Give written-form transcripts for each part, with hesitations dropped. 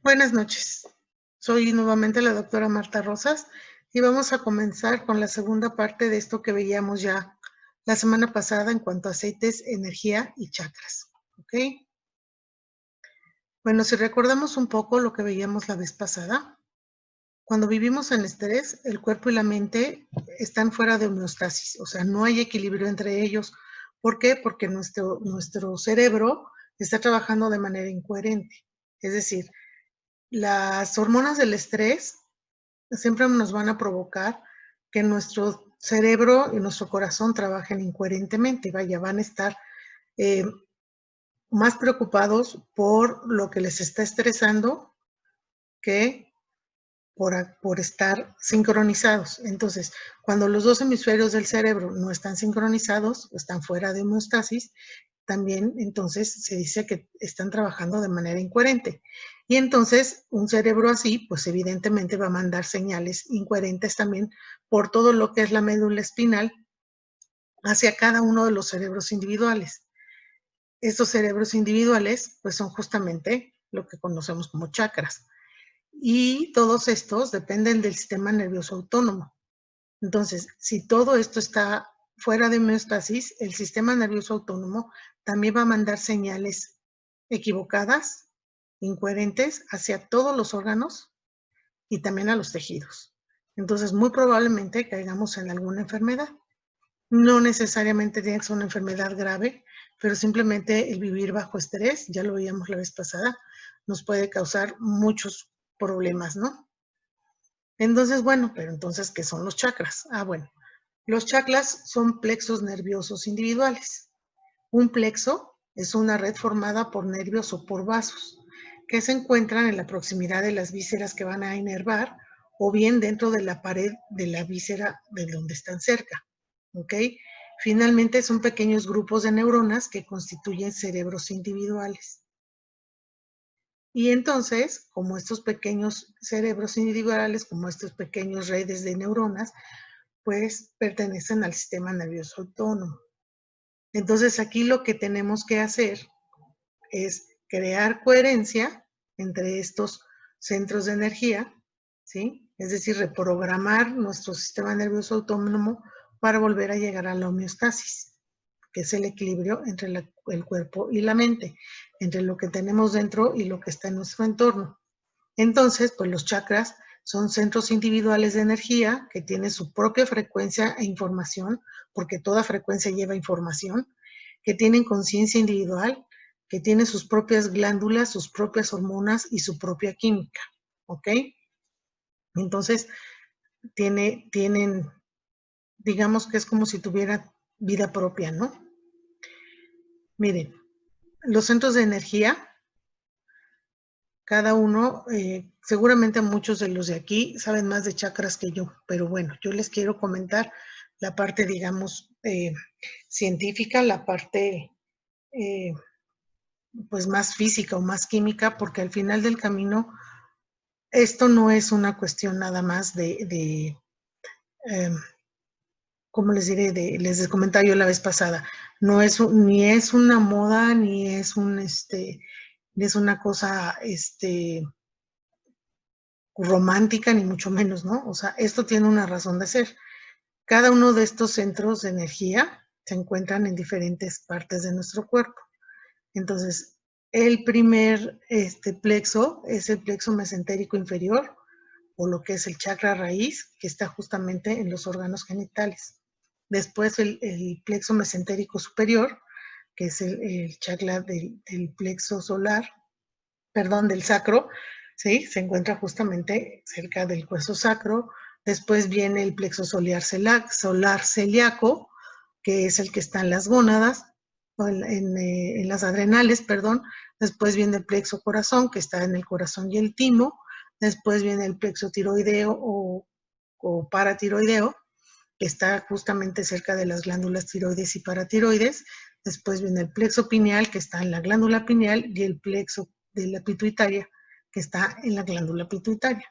Buenas noches. Soy nuevamente la doctora Marta Rosas y vamos a comenzar con la segunda parte de esto que veíamos ya la semana pasada en cuanto a aceites, energía y chakras. ¿Ok? Bueno, si recordamos un poco lo que veíamos la vez pasada, cuando vivimos en estrés, el cuerpo y la mente están fuera de homeostasis, o sea, no hay equilibrio entre ellos. ¿Por qué? Porque nuestro cerebro está trabajando de manera incoherente. Es decir, las hormonas del estrés siempre nos van a provocar que nuestro cerebro y nuestro corazón trabajen incoherentemente. Vaya, van a estar más preocupados por lo que les está estresando que por estar sincronizados. Entonces, cuando los dos hemisferios del cerebro no están sincronizados, están fuera de homeostasis, también entonces se dice que están trabajando de manera incoherente. Y entonces un cerebro así, pues evidentemente va a mandar señales incoherentes también por todo lo que es la médula espinal hacia cada uno de los cerebros individuales. Estos cerebros individuales, pues son justamente lo que conocemos como chakras. Y todos estos dependen del sistema nervioso autónomo. Entonces, si todo esto está fuera de homeostasis, el sistema nervioso autónomo también va a mandar señales equivocadas, incoherentes, hacia todos los órganos y también a los tejidos. Entonces, muy probablemente caigamos en alguna enfermedad. No necesariamente tiene que ser una enfermedad grave, pero simplemente el vivir bajo estrés, ya lo veíamos la vez pasada, nos puede causar muchos problemas, ¿no? Entonces, bueno, pero entonces, ¿qué son los chakras? Bueno, los chakras son plexos nerviosos individuales. Un plexo es una red formada por nervios o por vasos que se encuentran en la proximidad de las vísceras que van a inervar o bien dentro de la pared de la víscera de donde están cerca. ¿Ok? Finalmente son pequeños grupos de neuronas que constituyen cerebros individuales. Y entonces, como estos pequeños cerebros individuales, como estos pequeños redes de neuronas, pues pertenecen al sistema nervioso autónomo. Entonces aquí lo que tenemos que hacer es crear coherencia entre estos centros de energía, ¿sí? Es decir, reprogramar nuestro sistema nervioso autónomo para volver a llegar a la homeostasis, que es el equilibrio entre el cuerpo y la mente, entre lo que tenemos dentro y lo que está en nuestro entorno. Entonces, pues los chakras son centros individuales de energía que tienen su propia frecuencia e información, porque toda frecuencia lleva información, que tienen conciencia individual, que tienen sus propias glándulas, sus propias hormonas y su propia química, ¿ok? Entonces, tienen, digamos que es como si tuviera vida propia, ¿no? Miren, los centros de energía, cada uno, seguramente muchos de los de aquí saben más de chakras que yo, pero bueno, yo les quiero comentar la parte, digamos, científica, la parte pues más física o más química, porque al final del camino esto no es una cuestión nada más ¿cómo les diré? Les comentaba yo la vez pasada, no es ni es una moda, ni es ni es una cosa romántica, ni mucho menos, ¿no? O sea, esto tiene una razón de ser. Cada uno de estos centros de energía se encuentran en diferentes partes de nuestro cuerpo. Entonces, el primer plexo es el plexo mesentérico inferior, o lo que es el chakra raíz, que está justamente en los órganos genitales. Después el plexo mesentérico superior, que es el chakra del plexo solar, perdón, del sacro, ¿sí? Se encuentra justamente cerca del hueso sacro. Después viene el plexo solar celíaco, que es el que está en las gónadas, en las adrenales, perdón. Después viene el plexo corazón, que está en el corazón y el timo. Después viene el plexo tiroideo o paratiroideo, que está justamente cerca de las glándulas tiroides y paratiroides. Después viene el plexo pineal, que está en la glándula pineal, y el plexo de la pituitaria, que está en la glándula pituitaria.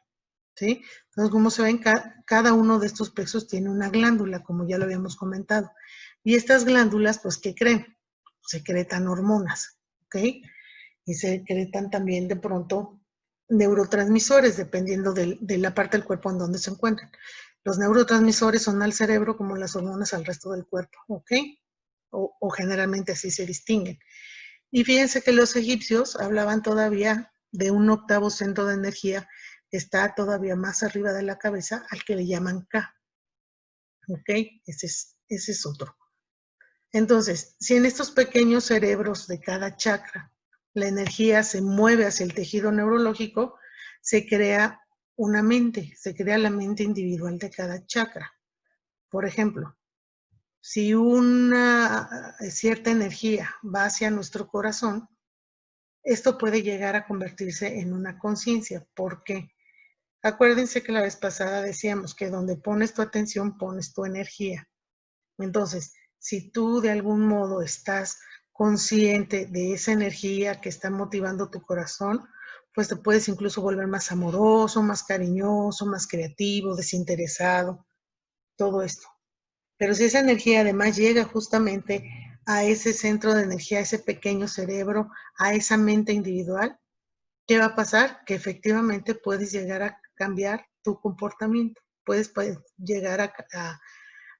¿Sí? Entonces, como se ven, cada uno de estos plexos tiene una glándula, como ya lo habíamos comentado. Y estas glándulas, pues, ¿qué creen? Secretan hormonas, ¿ok? y se secretan también de pronto neurotransmisores, dependiendo de la parte del cuerpo en donde se encuentran. Los neurotransmisores son al cerebro como las hormonas al resto del cuerpo, ¿ok? O generalmente así se distinguen. Y fíjense que los egipcios hablaban todavía de un octavo centro de energía que está todavía más arriba de la cabeza, al que le llaman Ka. ¿Ok? Ese es otro. Entonces, si en estos pequeños cerebros de cada chakra la energía se mueve hacia el tejido neurológico, se crea una mente, se crea la mente individual de cada chakra. Por ejemplo, si una cierta energía va hacia nuestro corazón, esto puede llegar a convertirse en una conciencia. ¿Por qué? Acuérdense que la vez pasada decíamos que donde pones tu atención, pones tu energía. Entonces, si tú de algún modo estás consciente de esa energía que está motivando tu corazón, pues te puedes incluso volver más amoroso, más cariñoso, más creativo, desinteresado, todo esto. Pero si esa energía además llega justamente a ese centro de energía, a ese pequeño cerebro, a esa mente individual, ¿qué va a pasar? Que efectivamente puedes llegar a cambiar tu comportamiento, puedes llegar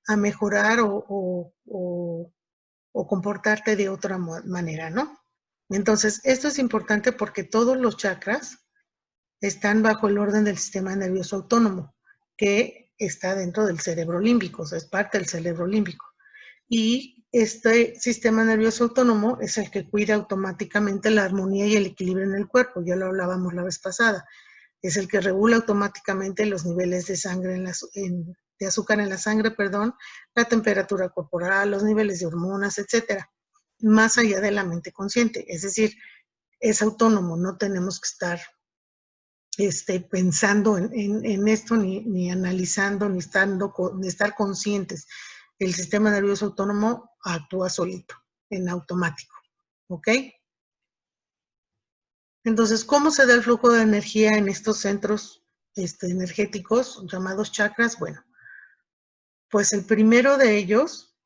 a mejorar o comportarte de otra manera, ¿no? Entonces, esto es importante porque todos los chakras están bajo el orden del sistema nervioso autónomo, que está dentro del cerebro límbico, o sea, es parte del cerebro límbico. Y este sistema nervioso autónomo es el que cuida automáticamente la armonía y el equilibrio en el cuerpo, ya lo hablábamos la vez pasada. Es el que regula automáticamente los niveles de sangre de azúcar en la sangre, perdón, la temperatura corporal, los niveles de hormonas, etcétera, más allá de la mente consciente. Es decir, es autónomo, no tenemos que estar pensando en esto, ni analizando, ni estar conscientes. El sistema nervioso autónomo actúa solito, en automático, ¿ok? Entonces, ¿cómo se da el flujo de energía en estos centros energéticos llamados chakras? Bueno, pues el primero de ellos,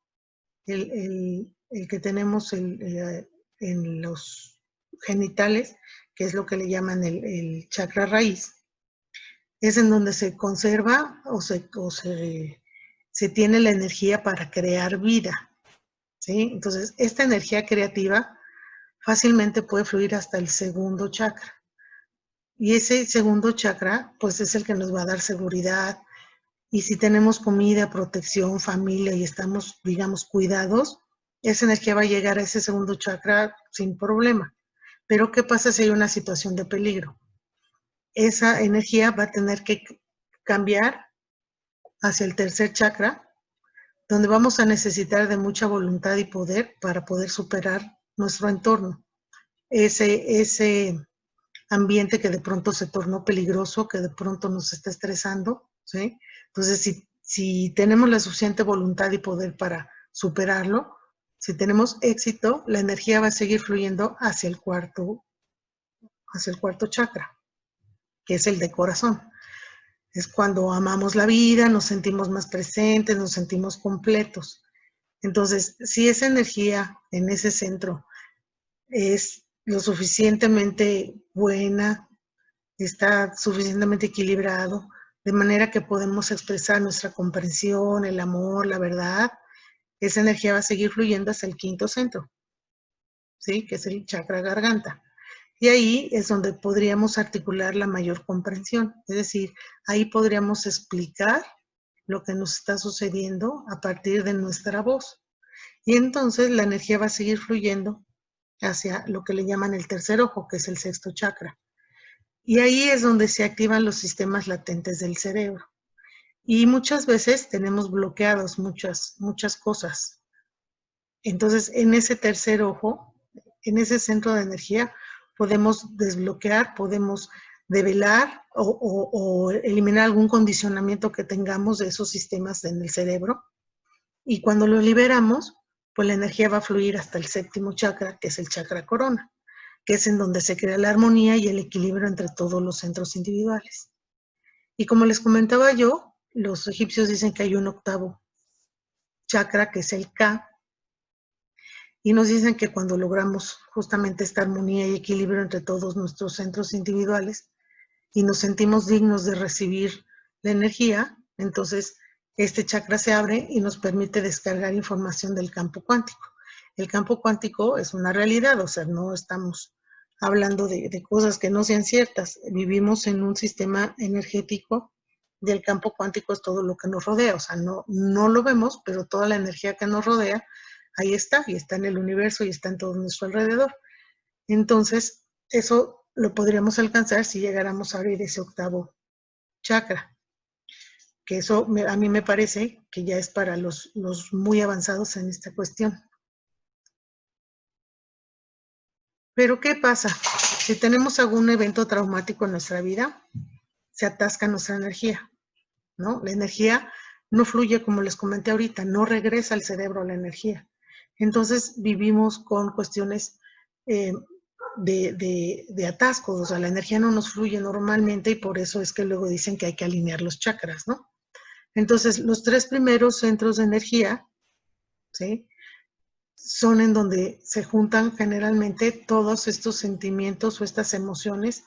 el que tenemos en los genitales, que es lo que le llaman el chakra raíz, es en donde se conserva o se tiene la energía para crear vida, ¿sí? Entonces, esta energía creativa fácilmente puede fluir hasta el segundo chakra. Y ese segundo chakra, pues es el que nos va a dar seguridad. Y si tenemos comida, protección, familia y estamos, digamos, cuidados, esa energía va a llegar a ese segundo chakra sin problema. Pero ¿qué pasa si hay una situación de peligro? Esa energía va a tener que cambiar hacia el tercer chakra, donde vamos a necesitar de mucha voluntad y poder para poder superar nuestro entorno. Ese ambiente que de pronto se tornó peligroso, que de pronto nos está estresando, ¿sí? Entonces, si tenemos la suficiente voluntad y poder para superarlo, si tenemos éxito, la energía va a seguir fluyendo hacia el cuarto chakra, que es el de corazón. Es cuando amamos la vida, nos sentimos más presentes, nos sentimos completos. Entonces, si esa energía en ese centro es lo suficientemente buena, está suficientemente equilibrado, de manera que podemos expresar nuestra comprensión, el amor, la verdad, esa energía va a seguir fluyendo hasta el quinto centro, ¿sí? Que es el chakra garganta. Y ahí es donde podríamos articular la mayor comprensión, es decir, ahí podríamos explicar lo que nos está sucediendo a partir de nuestra voz. Y entonces la energía va a seguir fluyendo hacia lo que le llaman el tercer ojo, que es el sexto chakra. Y ahí es donde se activan los sistemas latentes del cerebro. Y muchas veces tenemos bloqueados muchas cosas. Entonces, en ese tercer ojo, en ese centro de energía, podemos desbloquear, podemos develar o eliminar algún condicionamiento que tengamos de esos sistemas en el cerebro. Y cuando lo liberamos, pues la energía va a fluir hasta el séptimo chakra, que es el chakra corona, que es en donde se crea la armonía y el equilibrio entre todos los centros individuales. Y como les comentaba yo, los egipcios dicen que hay un octavo chakra, que es el Ka, Y nos dicen que cuando logramos justamente esta armonía y equilibrio entre todos nuestros centros individuales y nos sentimos dignos de recibir la energía, entonces este chakra se abre y nos permite descargar información del campo cuántico. El campo cuántico es una realidad, o sea, no estamos hablando de cosas que no sean ciertas. Vivimos en un sistema energético del campo cuántico, es todo lo que nos rodea, o sea, no lo vemos, pero toda la energía que nos rodea, ahí está, y está en el universo y está en todo nuestro alrededor. Entonces, eso lo podríamos alcanzar si llegáramos a abrir ese octavo chakra, que eso a mí me parece que ya es para los muy avanzados en esta cuestión. Pero ¿qué pasa? Si tenemos algún evento traumático en nuestra vida, se atasca nuestra energía, ¿no? La energía no fluye, como les comenté ahorita, no regresa al cerebro la energía. Entonces vivimos con cuestiones de atascos, o sea, la energía no nos fluye normalmente y por eso es que luego dicen que hay que alinear los chakras, ¿no? Entonces, los 3 primeros centros de energía, ¿sí? Son en donde se juntan generalmente todos estos sentimientos o estas emociones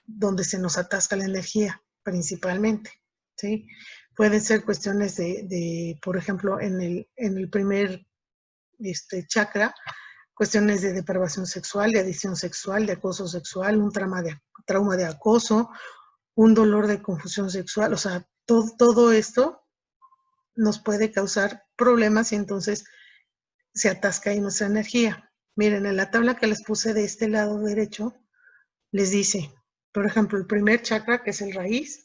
donde se nos atasca la energía, principalmente, ¿sí? Pueden ser cuestiones por ejemplo, en el primer chakra, cuestiones de depravación sexual, de adicción sexual, de acoso sexual, un trauma de acoso, un dolor de confusión sexual, o sea, todo esto nos puede causar problemas y entonces se atasca ahí nuestra energía. Miren, en la tabla que les puse de este lado derecho, les dice, por ejemplo, el primer chakra, que es el raíz,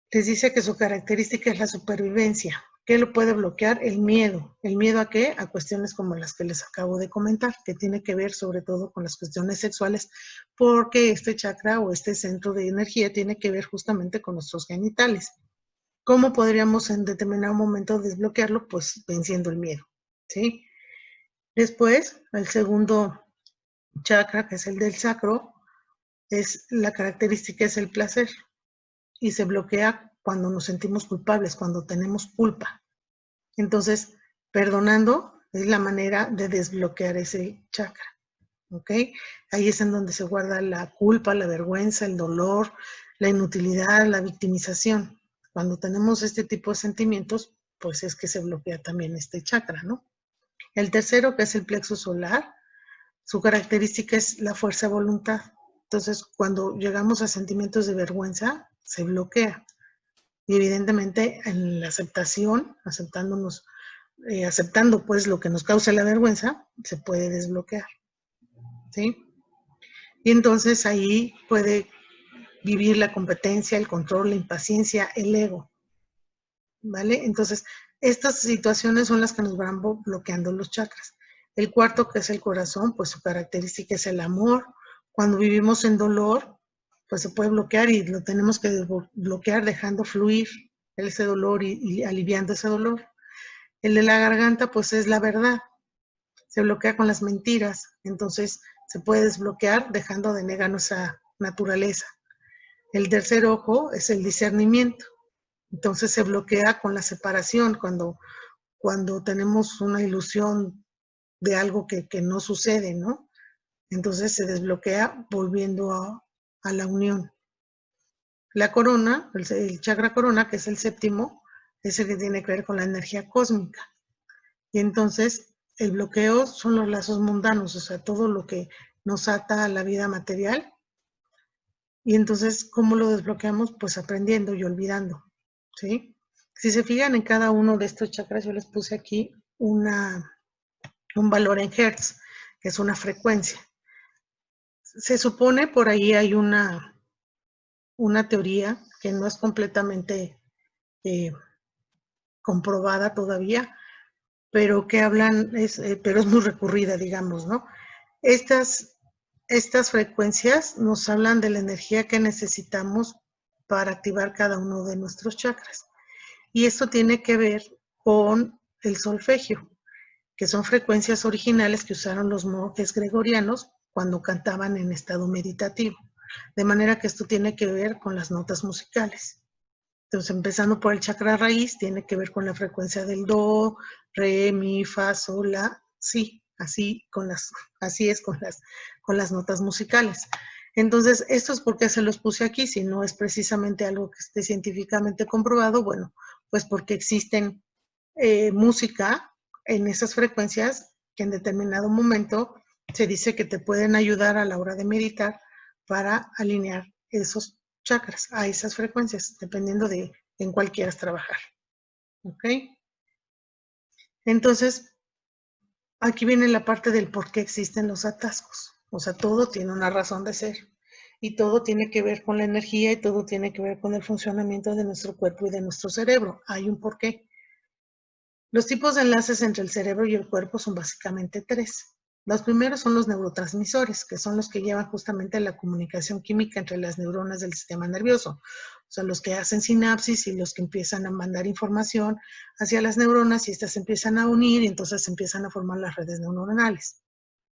les dice que su característica es la supervivencia. ¿Qué lo puede bloquear? El miedo. ¿El miedo a qué? A cuestiones como las que les acabo de comentar, que tiene que ver sobre todo con las cuestiones sexuales, porque este chakra o este centro de energía tiene que ver justamente con nuestros genitales. ¿Cómo podríamos en determinado momento desbloquearlo? Pues venciendo el miedo, ¿sí? Después, el segundo chakra, que es el del sacro, la característica es el placer y se bloquea cuando nos sentimos culpables, cuando tenemos culpa. Entonces, perdonando es la manera de desbloquear ese chakra, ¿ok? Ahí es en donde se guarda la culpa, la vergüenza, el dolor, la inutilidad, la victimización. Cuando tenemos este tipo de sentimientos, pues es que se bloquea también este chakra, ¿no? El tercero, que es el plexo solar, su característica es la fuerza de voluntad. Entonces, cuando llegamos a sentimientos de vergüenza, se bloquea. Y evidentemente en la aceptación, aceptando pues lo que nos causa la vergüenza, se puede desbloquear, ¿sí? Y entonces ahí puede vivir la competencia, el control, la impaciencia, el ego, ¿vale? Entonces, estas situaciones son las que nos van bloqueando los chakras. El cuarto, que es el corazón, pues su característica es el amor. Cuando vivimos en dolor, pues se puede bloquear y lo tenemos que bloquear dejando fluir ese dolor y aliviando ese dolor. El de la garganta, pues es la verdad. Se bloquea con las mentiras. Entonces, se puede desbloquear dejando de negar nuestra naturaleza. El tercer ojo es el discernimiento. Entonces se bloquea con la separación, cuando tenemos una ilusión de algo que no sucede, ¿no? Entonces se desbloquea volviendo a la unión. La corona, el chakra corona, que es el séptimo, es el que tiene que ver con la energía cósmica. Y entonces el bloqueo son los lazos mundanos, o sea, todo lo que nos ata a la vida material. Y entonces, ¿cómo lo desbloqueamos? Pues aprendiendo y olvidando, ¿sí? Si se fijan en cada uno de estos chakras, yo les puse aquí un valor en hertz, que es una frecuencia. Se supone, por ahí hay una teoría que no es completamente comprobada todavía, pero que hablan, pero es muy recurrida, digamos, ¿no? Estas frecuencias nos hablan de la energía que necesitamos para activar cada uno de nuestros chakras. Y esto tiene que ver con el solfegio, que son frecuencias originales que usaron los monjes gregorianos cuando cantaban en estado meditativo. De manera que esto tiene que ver con las notas musicales. Entonces, empezando por el chakra raíz, tiene que ver con la frecuencia del do, re, mi, fa, sol, la, si. Así es con las notas musicales. Entonces, esto es porque se los puse aquí, si no es precisamente algo que esté científicamente comprobado, bueno, pues porque existen música en esas frecuencias que en determinado momento se dice que te pueden ayudar a la hora de meditar para alinear esos chakras a esas frecuencias, dependiendo de en cuál quieras trabajar. ¿Ok? Entonces, aquí viene la parte del por qué existen los atascos. O sea, todo tiene una razón de ser. Y todo tiene que ver con la energía y todo tiene que ver con el funcionamiento de nuestro cuerpo y de nuestro cerebro. Hay un porqué. Los tipos de enlaces entre el cerebro y el cuerpo son básicamente tres. Los primeros son los neurotransmisores, que son los que llevan justamente la comunicación química entre las neuronas del sistema nervioso. O sea, los que hacen sinapsis y los que empiezan a mandar información hacia las neuronas y estas se empiezan a unir y entonces se empiezan a formar las redes neuronales.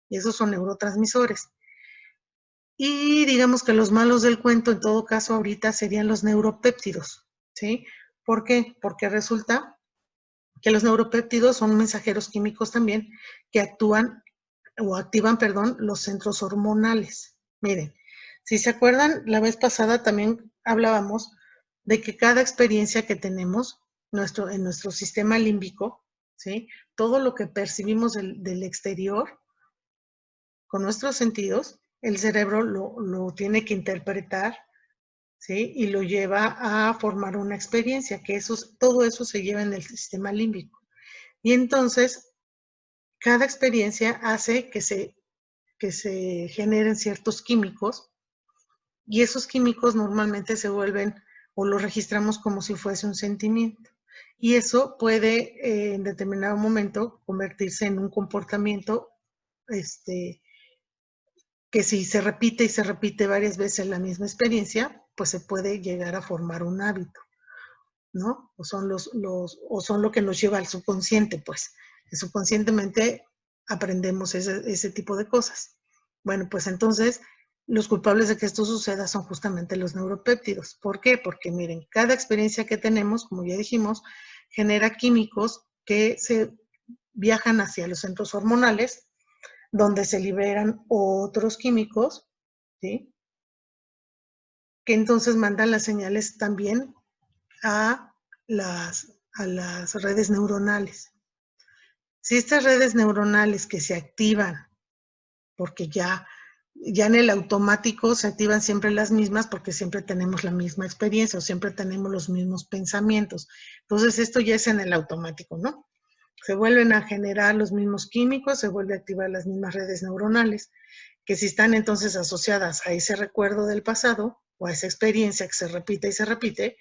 Y esos son neurotransmisores. Y digamos que los malos del cuento, en todo caso, ahorita serían los neuropéptidos, ¿sí? ¿Por qué? Porque resulta que los neuropéptidos son mensajeros químicos también que actúan o activan, perdón, los centros hormonales. Miren, si se acuerdan, la vez pasada también hablábamos de que cada experiencia que tenemos en nuestro sistema límbico, ¿sí? Todo lo que percibimos del exterior con nuestros sentidos, el cerebro lo tiene que interpretar, ¿sí? Y lo lleva a formar una experiencia, que todo eso se lleva en el sistema límbico. Y entonces, cada experiencia hace que se generen ciertos químicos y esos químicos normalmente se vuelven o los registramos como si fuese un sentimiento. Y eso puede en determinado momento convertirse en un comportamiento que si se repite y se repite varias veces la misma experiencia, pues se puede llegar a formar un hábito, ¿no? O son lo que nos lleva al subconsciente, pues. Subconscientemente aprendemos ese tipo de cosas. Bueno, pues entonces los culpables de que esto suceda son justamente los neuropéptidos. ¿Por qué? Porque miren, cada experiencia que tenemos, como ya dijimos, genera químicos que se viajan hacia los centros hormonales, donde se liberan otros químicos, ¿sí? Que entonces mandan las señales también a las redes neuronales. Si estas redes neuronales que se activan, porque ya en el automático se activan siempre las mismas porque siempre tenemos la misma experiencia o siempre tenemos los mismos pensamientos. Entonces esto ya es en el automático, ¿no? Se vuelven a generar los mismos químicos, se vuelve a activar las mismas redes neuronales, que si están entonces asociadas a ese recuerdo del pasado o a esa experiencia que se repite y se repite,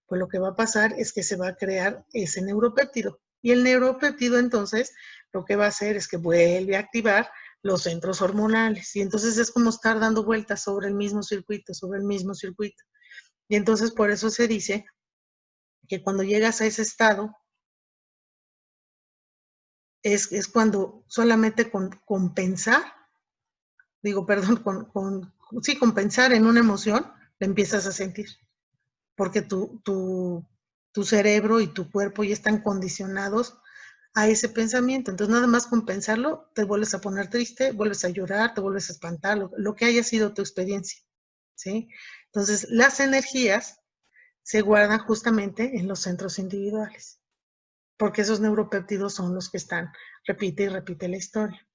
pues lo que va a pasar es que se va a crear ese neuropéptido. Y el neuropéptido entonces lo que va a hacer es que vuelve a activar los centros hormonales. Y entonces es como estar dando vueltas sobre el mismo circuito, sobre el mismo circuito. Y entonces por eso se dice que cuando llegas a ese estado, es cuando solamente con pensar, con pensar en una emoción, la empiezas a sentir. Porque tu cerebro y tu cuerpo ya están condicionados a ese pensamiento. Entonces, nada más con pensarlo, te vuelves a poner triste, vuelves a llorar, te vuelves a espantar, lo que haya sido tu experiencia, ¿sí? Entonces, las energías se guardan justamente en los centros individuales, porque esos neuropéptidos son los que están, repite y repite la historia.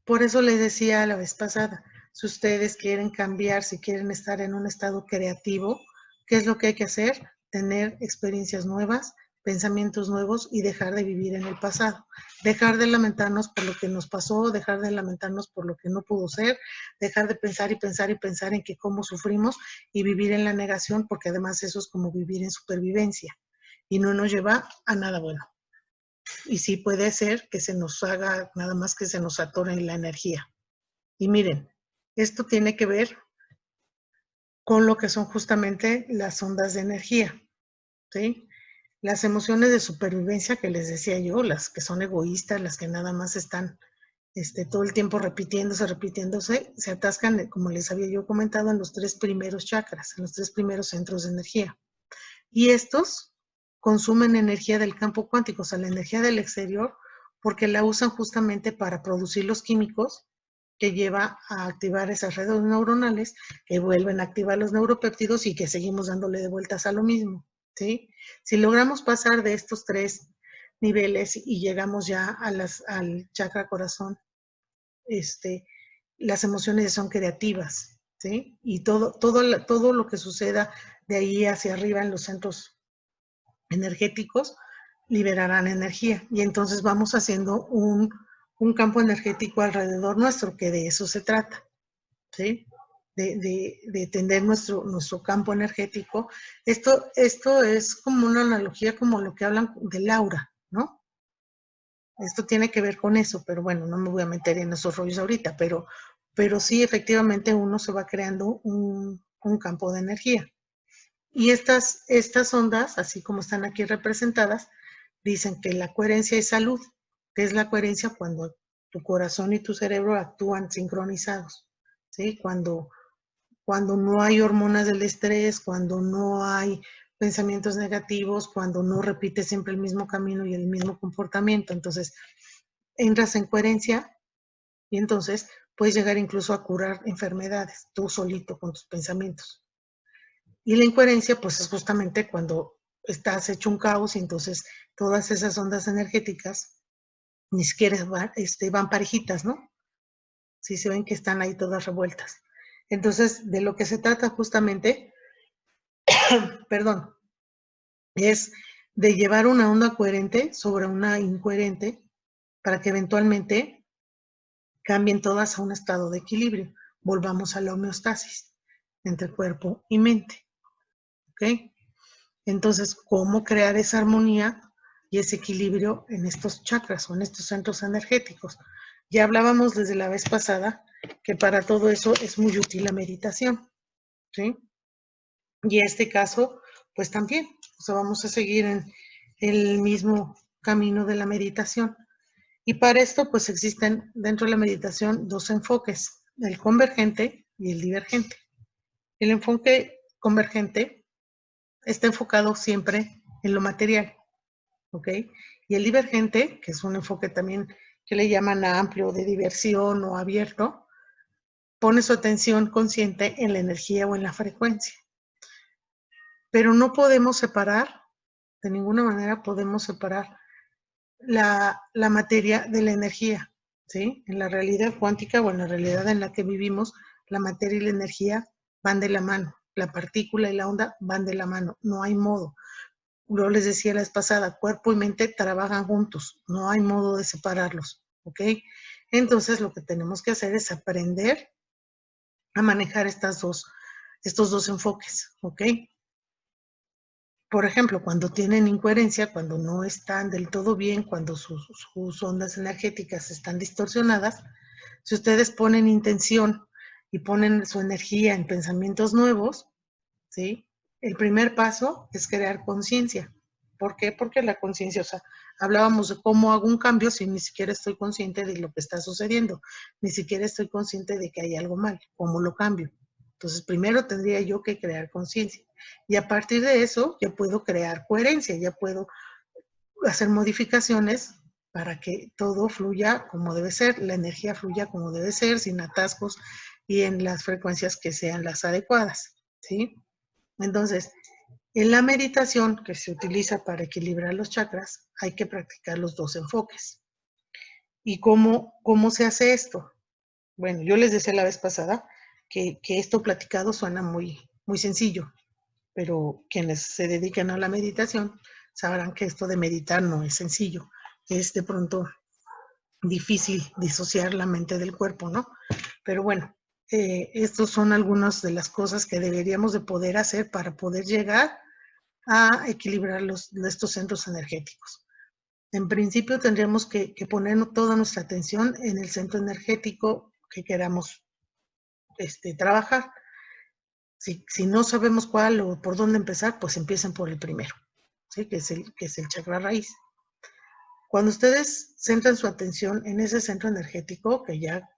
Por eso les decía la vez pasada, si ustedes quieren cambiar, si quieren estar en un estado creativo, ¿qué es lo que hay que hacer? Tener experiencias nuevas, pensamientos nuevos y dejar de vivir en el pasado. Dejar de lamentarnos por lo que nos pasó, dejar de lamentarnos por lo que no pudo ser, dejar de pensar y pensar y pensar en que cómo sufrimos y vivir en la negación, porque además eso es como vivir en supervivencia y no nos lleva a nada bueno. Y sí puede ser que se nos haga nada más que se nos atore la energía. Y miren, esto tiene que ver con lo que son justamente las ondas de energía, ¿sí? Las emociones de supervivencia que les decía yo, las que son egoístas, las que nada más están todo el tiempo repitiéndose, se atascan, como les había yo comentado, en los 3 primeros chakras, en los 3 primeros centros de energía. Y estos consumen energía del campo cuántico, o sea, la energía del exterior porque la usan justamente para producir los químicos que lleva a activar esas redes neuronales que vuelven a activar los neuropéptidos y que seguimos dándole de vueltas a lo mismo, ¿sí? Si logramos pasar de estos 3 niveles y llegamos ya al chakra corazón, las emociones son creativas, ¿sí? Y todo lo que suceda de ahí hacia arriba en los centros energéticos liberarán energía y entonces vamos haciendo un campo energético alrededor nuestro, que de eso se trata, ¿sí? De tener nuestro campo energético. Esto es como una analogía como lo que hablan del aura, ¿no? Esto tiene que ver con eso, pero bueno, no me voy a meter en esos rollos ahorita, pero sí, efectivamente, uno se va creando un campo de energía. Y estas ondas, así como están aquí representadas, dicen que la coherencia es salud, que es la coherencia cuando tu corazón y tu cerebro actúan sincronizados, ¿sí? Cuando no hay hormonas del estrés, cuando no hay pensamientos negativos, cuando no repites siempre el mismo camino y el mismo comportamiento. Entonces, entras en coherencia y entonces puedes llegar incluso a curar enfermedades, tú solito con tus pensamientos. Y la incoherencia, pues es justamente cuando estás hecho un caos y entonces todas esas ondas energéticas ni siquiera van parejitas, ¿no? Sí se ven que están ahí todas revueltas. Entonces, de lo que se trata justamente, perdón, es de llevar una onda coherente sobre una incoherente para que eventualmente cambien todas a un estado de equilibrio. Volvamos a la homeostasis entre cuerpo y mente. ¿Ok? Entonces, ¿cómo crear esa armonía y ese equilibrio en estos chakras o en estos centros energéticos? Ya hablábamos desde la vez pasada que para todo eso es muy útil la meditación, ¿sí? Y en este caso, pues también, o sea, vamos a seguir en el mismo camino de la meditación. Y para esto, pues existen dentro de la meditación 2 enfoques, el convergente y el divergente. El enfoque convergente está enfocado siempre en lo material, ¿ok? Y el divergente, que es un enfoque también que le llaman a amplio, de diversión o abierto, pone su atención consciente en la energía o en la frecuencia. Pero no podemos separar, de ninguna manera podemos separar la materia de la energía, ¿sí? En la realidad cuántica o en la realidad en la que vivimos, la materia y la energía van de la mano. La partícula y la onda van de la mano, no hay modo. Yo les decía la vez pasada, cuerpo y mente trabajan juntos, no hay modo de separarlos, ¿ok? Entonces lo que tenemos que hacer es aprender a manejar estos dos enfoques, ¿ok? Por ejemplo, cuando tienen incoherencia, cuando no están del todo bien, cuando sus ondas energéticas están distorsionadas, si ustedes ponen intención y ponen su energía en pensamientos nuevos, ¿sí? El primer paso es crear conciencia. ¿Por qué? Porque la conciencia, o sea, hablábamos de cómo hago un cambio si ni siquiera estoy consciente de lo que está sucediendo, ni siquiera estoy consciente de que hay algo mal, ¿cómo lo cambio? Entonces, primero tendría yo que crear conciencia. Y a partir de eso, ya puedo crear coherencia, ya puedo hacer modificaciones para que todo fluya como debe ser, la energía fluya como debe ser, sin atascos y en las frecuencias que sean las adecuadas, ¿sí? Entonces, en la meditación que se utiliza para equilibrar los chakras, hay que practicar los 2 enfoques. ¿Y cómo se hace esto? Bueno, yo les decía la vez pasada que esto platicado suena muy, muy sencillo, pero quienes se dedican a la meditación sabrán que esto de meditar no es sencillo. Es de pronto difícil disociar la mente del cuerpo, ¿no? Pero bueno, estos son algunas de las cosas que deberíamos de poder hacer para poder llegar a equilibrar estos centros energéticos. En principio tendríamos que poner toda nuestra atención en el centro energético que queramos trabajar. Si no sabemos cuál o por dónde empezar, pues empiecen por el primero, ¿sí? que es el chakra raíz. Cuando ustedes centran su atención en ese centro energético, que ya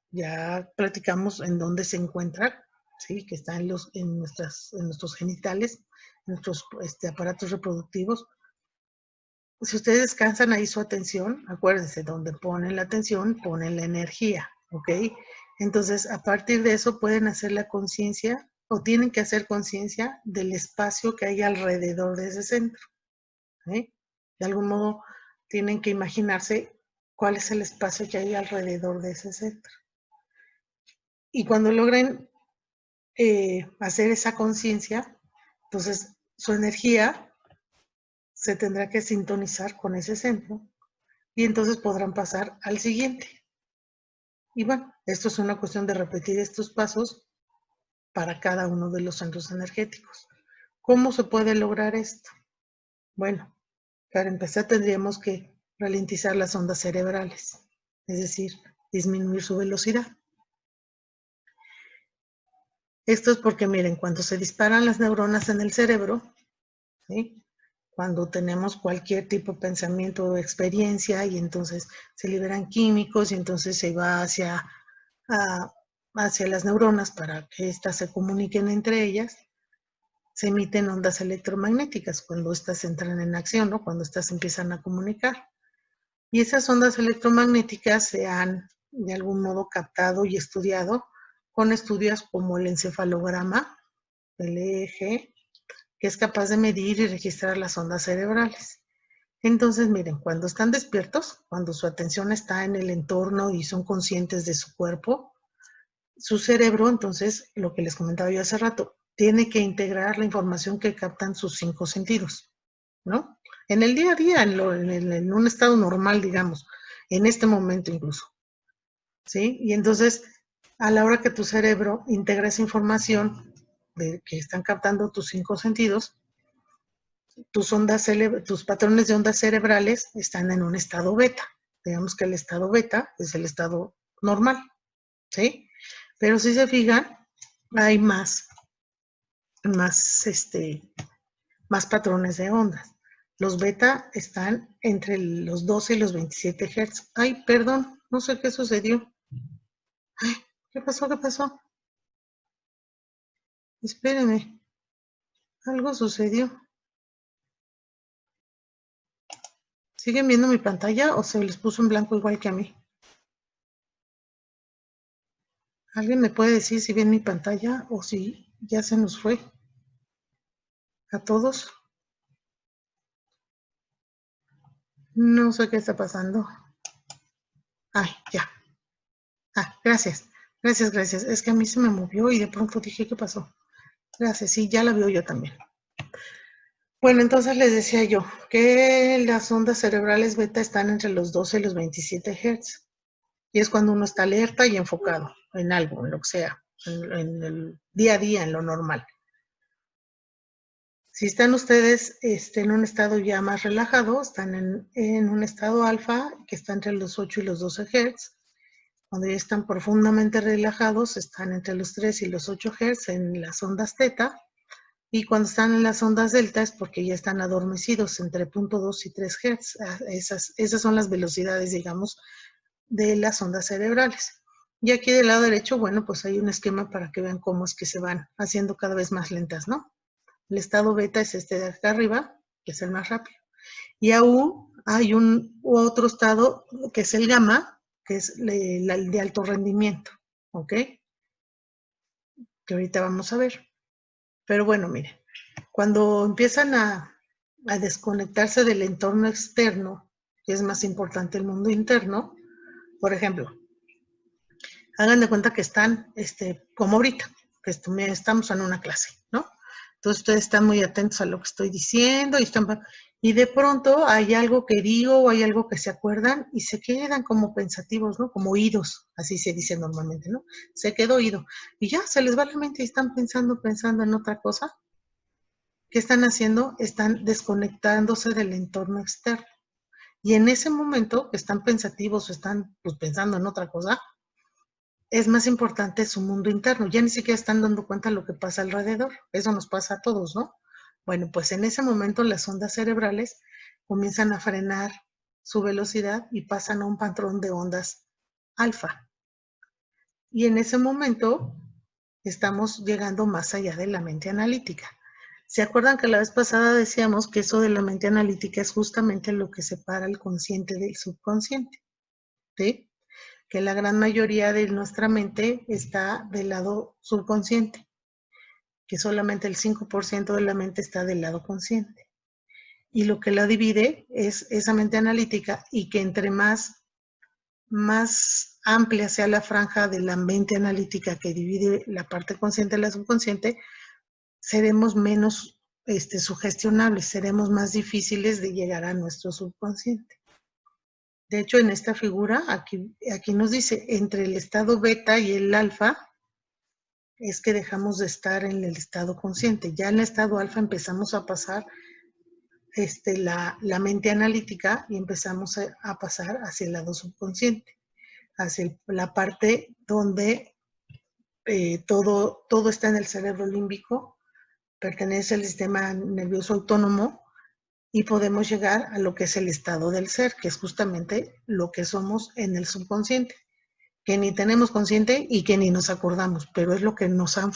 platicamos en dónde se encuentra, ¿sí? Que está en nuestros genitales, en nuestros aparatos reproductivos, si ustedes descansan ahí su atención, acuérdense, donde ponen la atención, ponen la energía, ¿ok? Entonces, a partir de eso pueden hacer la conciencia o tienen que hacer conciencia del espacio que hay alrededor de ese centro. ¿Eh? De algún modo, tienen que imaginarse cuál es el espacio que hay alrededor de ese centro. Y cuando logren hacer esa conciencia, entonces su energía se tendrá que sintonizar con ese centro y entonces podrán pasar al siguiente. Y bueno, esto es una cuestión de repetir estos pasos para cada uno de los centros energéticos. ¿Cómo se puede lograr esto? Bueno, para empezar tendríamos que ralentizar las ondas cerebrales, es decir, disminuir su velocidad. Esto es porque, miren, cuando se disparan las neuronas en el cerebro, ¿sí? Cuando tenemos cualquier tipo de pensamiento o experiencia y entonces se liberan químicos y entonces se va hacia las neuronas para que éstas se comuniquen entre ellas, se emiten ondas electromagnéticas cuando éstas entran en acción, ¿no? Cuando éstas empiezan a comunicar. Y esas ondas electromagnéticas se han de algún modo captado y estudiado con estudios como el encefalograma, el EEG, que es capaz de medir y registrar las ondas cerebrales. Entonces, miren, cuando están despiertos, cuando su atención está en el entorno y son conscientes de su cuerpo, su cerebro, entonces, lo que les comentaba yo hace rato, tiene que integrar la información que captan sus 5 sentidos, ¿no? En el día a día, en un estado normal, digamos, en este momento incluso, ¿sí? Y entonces, a la hora que tu cerebro integra esa información que están captando tus 5 sentidos, tus patrones de ondas cerebrales están en un estado beta. Digamos que el estado beta es el estado normal, ¿sí? Pero si se fijan, hay más patrones de ondas. Los beta están entre los 12 y los 27 Hz. Ay, perdón, no sé qué sucedió. Ay, ¿qué pasó? ¿Qué pasó? Espérenme. Algo sucedió. ¿Siguen viendo mi pantalla o se les puso en blanco igual que a mí? ¿Alguien me puede decir si ven mi pantalla o si ya se nos fue? ¿A todos? No sé qué está pasando. Ay, ya. Ah, gracias. Gracias. Es que a mí se me movió y de pronto dije, ¿qué pasó? Gracias, sí, ya la veo yo también. Bueno, entonces les decía yo que las ondas cerebrales beta están entre los 12 y los 27 Hz. Y es cuando uno está alerta y enfocado en algo, en lo que sea, en el día a día, en lo normal. Si están ustedes en un estado ya más relajado, están en un estado alfa, que está entre los 8 y los 12 Hz. Cuando ya están profundamente relajados, están entre los 3 y los 8 Hz en las ondas teta. Y cuando están en las ondas delta es porque ya están adormecidos entre 0.2 y 3 Hz. Esas son las velocidades, digamos, de las ondas cerebrales. Y aquí del lado derecho, bueno, pues hay un esquema para que vean cómo es que se van haciendo cada vez más lentas, ¿no? El estado beta es este de acá arriba, que es el más rápido. Y aún hay otro estado que es el gamma, que es el de alto rendimiento, ¿ok? Que ahorita vamos a ver. Pero bueno, miren, cuando empiezan a desconectarse del entorno externo, que es más importante el mundo interno, por ejemplo, hagan de cuenta que están, como ahorita, que estamos en una clase, ¿no? Entonces ustedes están muy atentos a lo que estoy diciendo y de pronto hay algo que digo o hay algo que se acuerdan y se quedan como pensativos, ¿no? Como oídos, así se dice normalmente, ¿no? Se quedó oído. Y ya se les va la mente y están pensando en otra cosa. ¿Qué están haciendo? Están desconectándose del entorno externo. Y en ese momento que están pensativos o están pues, pensando en otra cosa, es más importante su mundo interno. Ya ni siquiera están dando cuenta de lo que pasa alrededor. Eso nos pasa a todos, ¿no? Bueno, pues en ese momento las ondas cerebrales comienzan a frenar su velocidad y pasan a un patrón de ondas alfa. Y en ese momento estamos llegando más allá de la mente analítica. ¿Se acuerdan que la vez pasada decíamos que eso de la mente analítica es justamente lo que separa el consciente del subconsciente? ¿Sí? Que la gran mayoría de nuestra mente está del lado subconsciente, que solamente el 5% de la mente está del lado consciente. Y lo que la divide es esa mente analítica, y que entre más amplia sea la franja de la mente analítica que divide la parte consciente de la subconsciente, seremos menos sugestionables, seremos más difíciles de llegar a nuestro subconsciente. De hecho, en esta figura, aquí nos dice, entre el estado beta y el alfa, es que dejamos de estar en el estado consciente. Ya en el estado alfa empezamos a pasar la mente analítica y empezamos a pasar hacia el lado subconsciente, hacia la parte donde todo está en el cerebro límbico, pertenece al sistema nervioso autónomo, y podemos llegar a lo que es el estado del ser, que es justamente lo que somos en el subconsciente, que ni tenemos consciente y que ni nos acordamos, pero es lo que nos han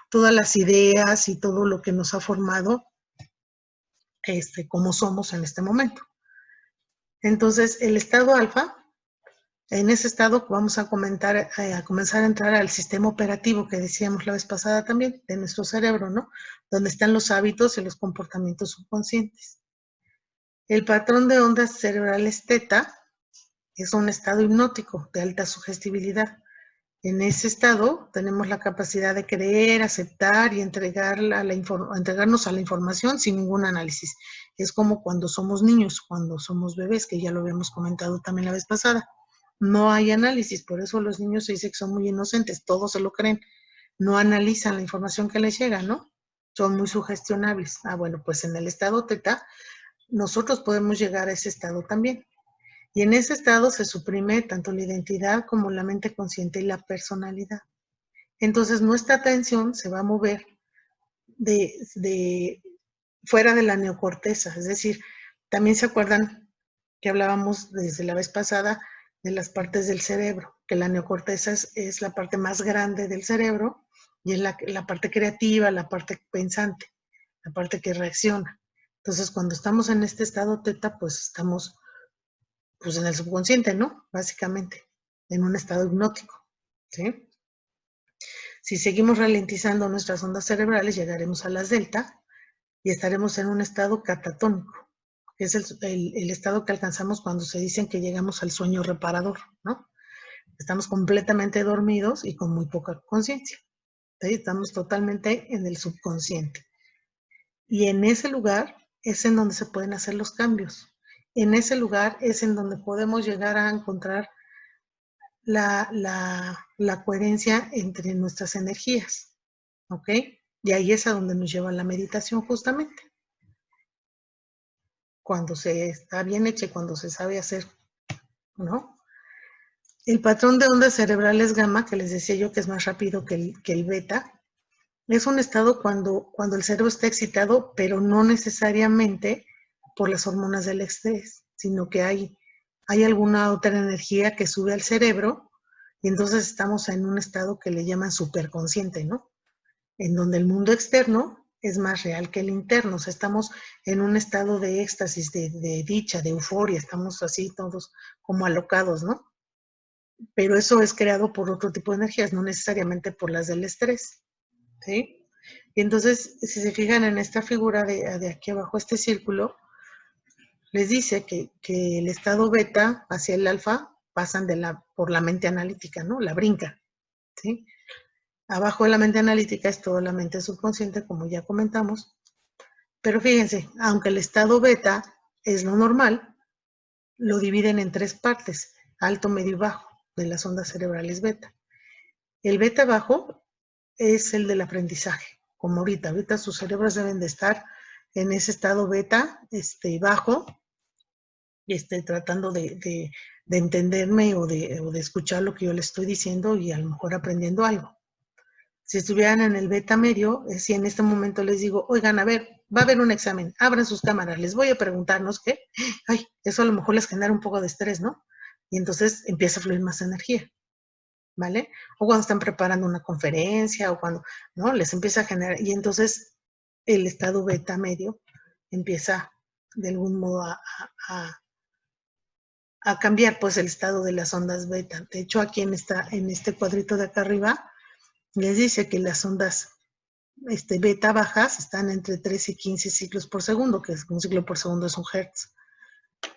todas las ideas y todo lo que nos ha formado como somos en este momento. Entonces, el estado alfa, en ese estado vamos a comenzar a entrar al sistema operativo que decíamos la vez pasada también, de nuestro cerebro, ¿no? Donde están los hábitos y los comportamientos subconscientes. El patrón de ondas cerebrales teta es un estado hipnótico de alta sugestibilidad. En ese estado tenemos la capacidad de creer, aceptar y entregarnos a la información sin ningún análisis. Es como cuando somos niños, cuando somos bebés, que ya lo habíamos comentado también la vez pasada. No hay análisis, por eso los niños se dice que son muy inocentes, todos se lo creen. No analizan la información que les llega, ¿no? Son muy sugestionables. Bueno, pues en el estado teta, nosotros podemos llegar a ese estado también. Y en ese estado se suprime tanto la identidad como la mente consciente y la personalidad. Entonces nuestra atención se va a mover fuera de la neocorteza. Es decir, también se acuerdan que hablábamos desde la vez pasada de las partes del cerebro, que la neocorteza es la parte más grande del cerebro y es la parte creativa, la parte pensante, la parte que reacciona. Entonces, cuando estamos en este estado teta, pues estamos en el subconsciente, ¿no? Básicamente, en un estado hipnótico, ¿sí? Si seguimos ralentizando nuestras ondas cerebrales, llegaremos a las delta y estaremos en un estado catatónico, que es el estado que alcanzamos cuando se dicen que llegamos al sueño reparador, ¿no? Estamos completamente dormidos y con muy poca conciencia, ¿sí? Estamos totalmente en el subconsciente. Y en ese lugar es en donde se pueden hacer los cambios. En ese lugar es en donde podemos llegar a encontrar la coherencia entre nuestras energías, ¿ok? Y ahí es a donde nos lleva la meditación justamente. Cuando se está bien hecha y cuando se sabe hacer, ¿no? El patrón de ondas cerebrales gamma, que les decía yo que es más rápido que el beta, es un estado cuando el cerebro está excitado, pero no necesariamente por las hormonas del estrés, sino que hay alguna otra energía que sube al cerebro y entonces estamos en un estado que le llaman superconsciente, ¿no? En donde el mundo externo es más real que el interno. O sea, estamos en un estado de éxtasis, de dicha, de euforia, estamos así todos como alocados, ¿no? Pero eso es creado por otro tipo de energías, no necesariamente por las del estrés, ¿sí? Y entonces, si se fijan en esta figura de aquí abajo, este círculo, les dice que el estado beta hacia el alfa pasan por la mente analítica, ¿no? La brinca, ¿sí? Abajo de la mente analítica es toda la mente subconsciente, como ya comentamos. Pero fíjense, aunque el estado beta es lo normal, lo dividen en tres partes, alto, medio y bajo, de las ondas cerebrales beta. El beta bajo es el del aprendizaje, como ahorita sus cerebros deben de estar en ese estado beta bajo, tratando de entenderme o de escuchar lo que yo les estoy diciendo y a lo mejor aprendiendo algo. Si estuvieran en el beta medio, si en este momento les digo, oigan, a ver, va a haber un examen, abran sus cámaras, les voy a preguntarnos qué, eso a lo mejor les genera un poco de estrés, ¿no? Y entonces empieza a fluir más energía, ¿vale? O cuando están preparando una conferencia o cuando, ¿no? Les empieza a generar, y entonces el estado beta medio empieza de algún modo a cambiar pues el estado de las ondas beta. De hecho, aquí en este cuadrito de acá arriba les dice que las ondas beta bajas están entre 3 y 15 ciclos por segundo, que es un ciclo por segundo es un hertz.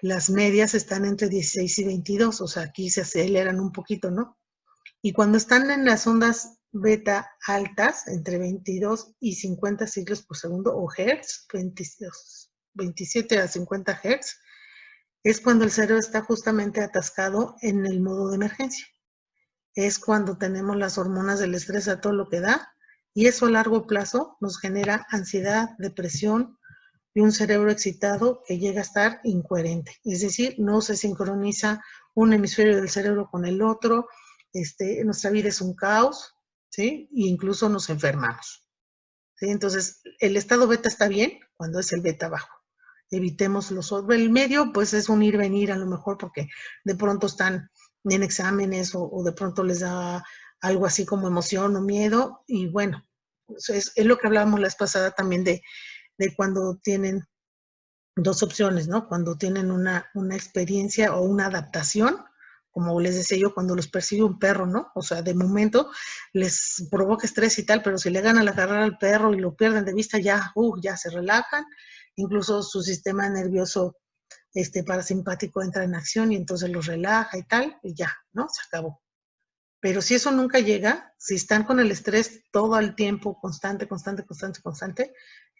Las medias están entre 16 y 22, o sea, aquí se aceleran un poquito, ¿no? Y cuando están en las ondas beta altas, entre 22 y 50 ciclos por segundo, o hertz, 27 a 50 hertz, es cuando el cerebro está justamente atascado en el modo de emergencia. Es cuando tenemos las hormonas del estrés a todo lo que da, y eso a largo plazo nos genera ansiedad, depresión y un cerebro excitado que llega a estar incoherente. Es decir, no se sincroniza un hemisferio del cerebro con el otro, nuestra vida es un caos, ¿sí? E incluso nos enfermamos, ¿sí? Entonces, el estado beta está bien cuando es el beta bajo. Evitemos el medio, pues es un ir-venir a lo mejor porque de pronto están en exámenes o de pronto les da algo así como emoción o miedo y bueno, pues es lo que hablábamos la vez pasada también de cuando tienen dos opciones, ¿no? Cuando tienen una experiencia o una adaptación, como les decía yo, cuando los persigue un perro, ¿no? O sea, de momento les provoca estrés y tal, pero si le ganan a agarrar al perro y lo pierden de vista, ya se relajan, incluso su sistema nervioso parasimpático entra en acción y entonces los relaja y tal, y ya, ¿no? Se acabó. Pero si eso nunca llega, si están con el estrés todo el tiempo, constante,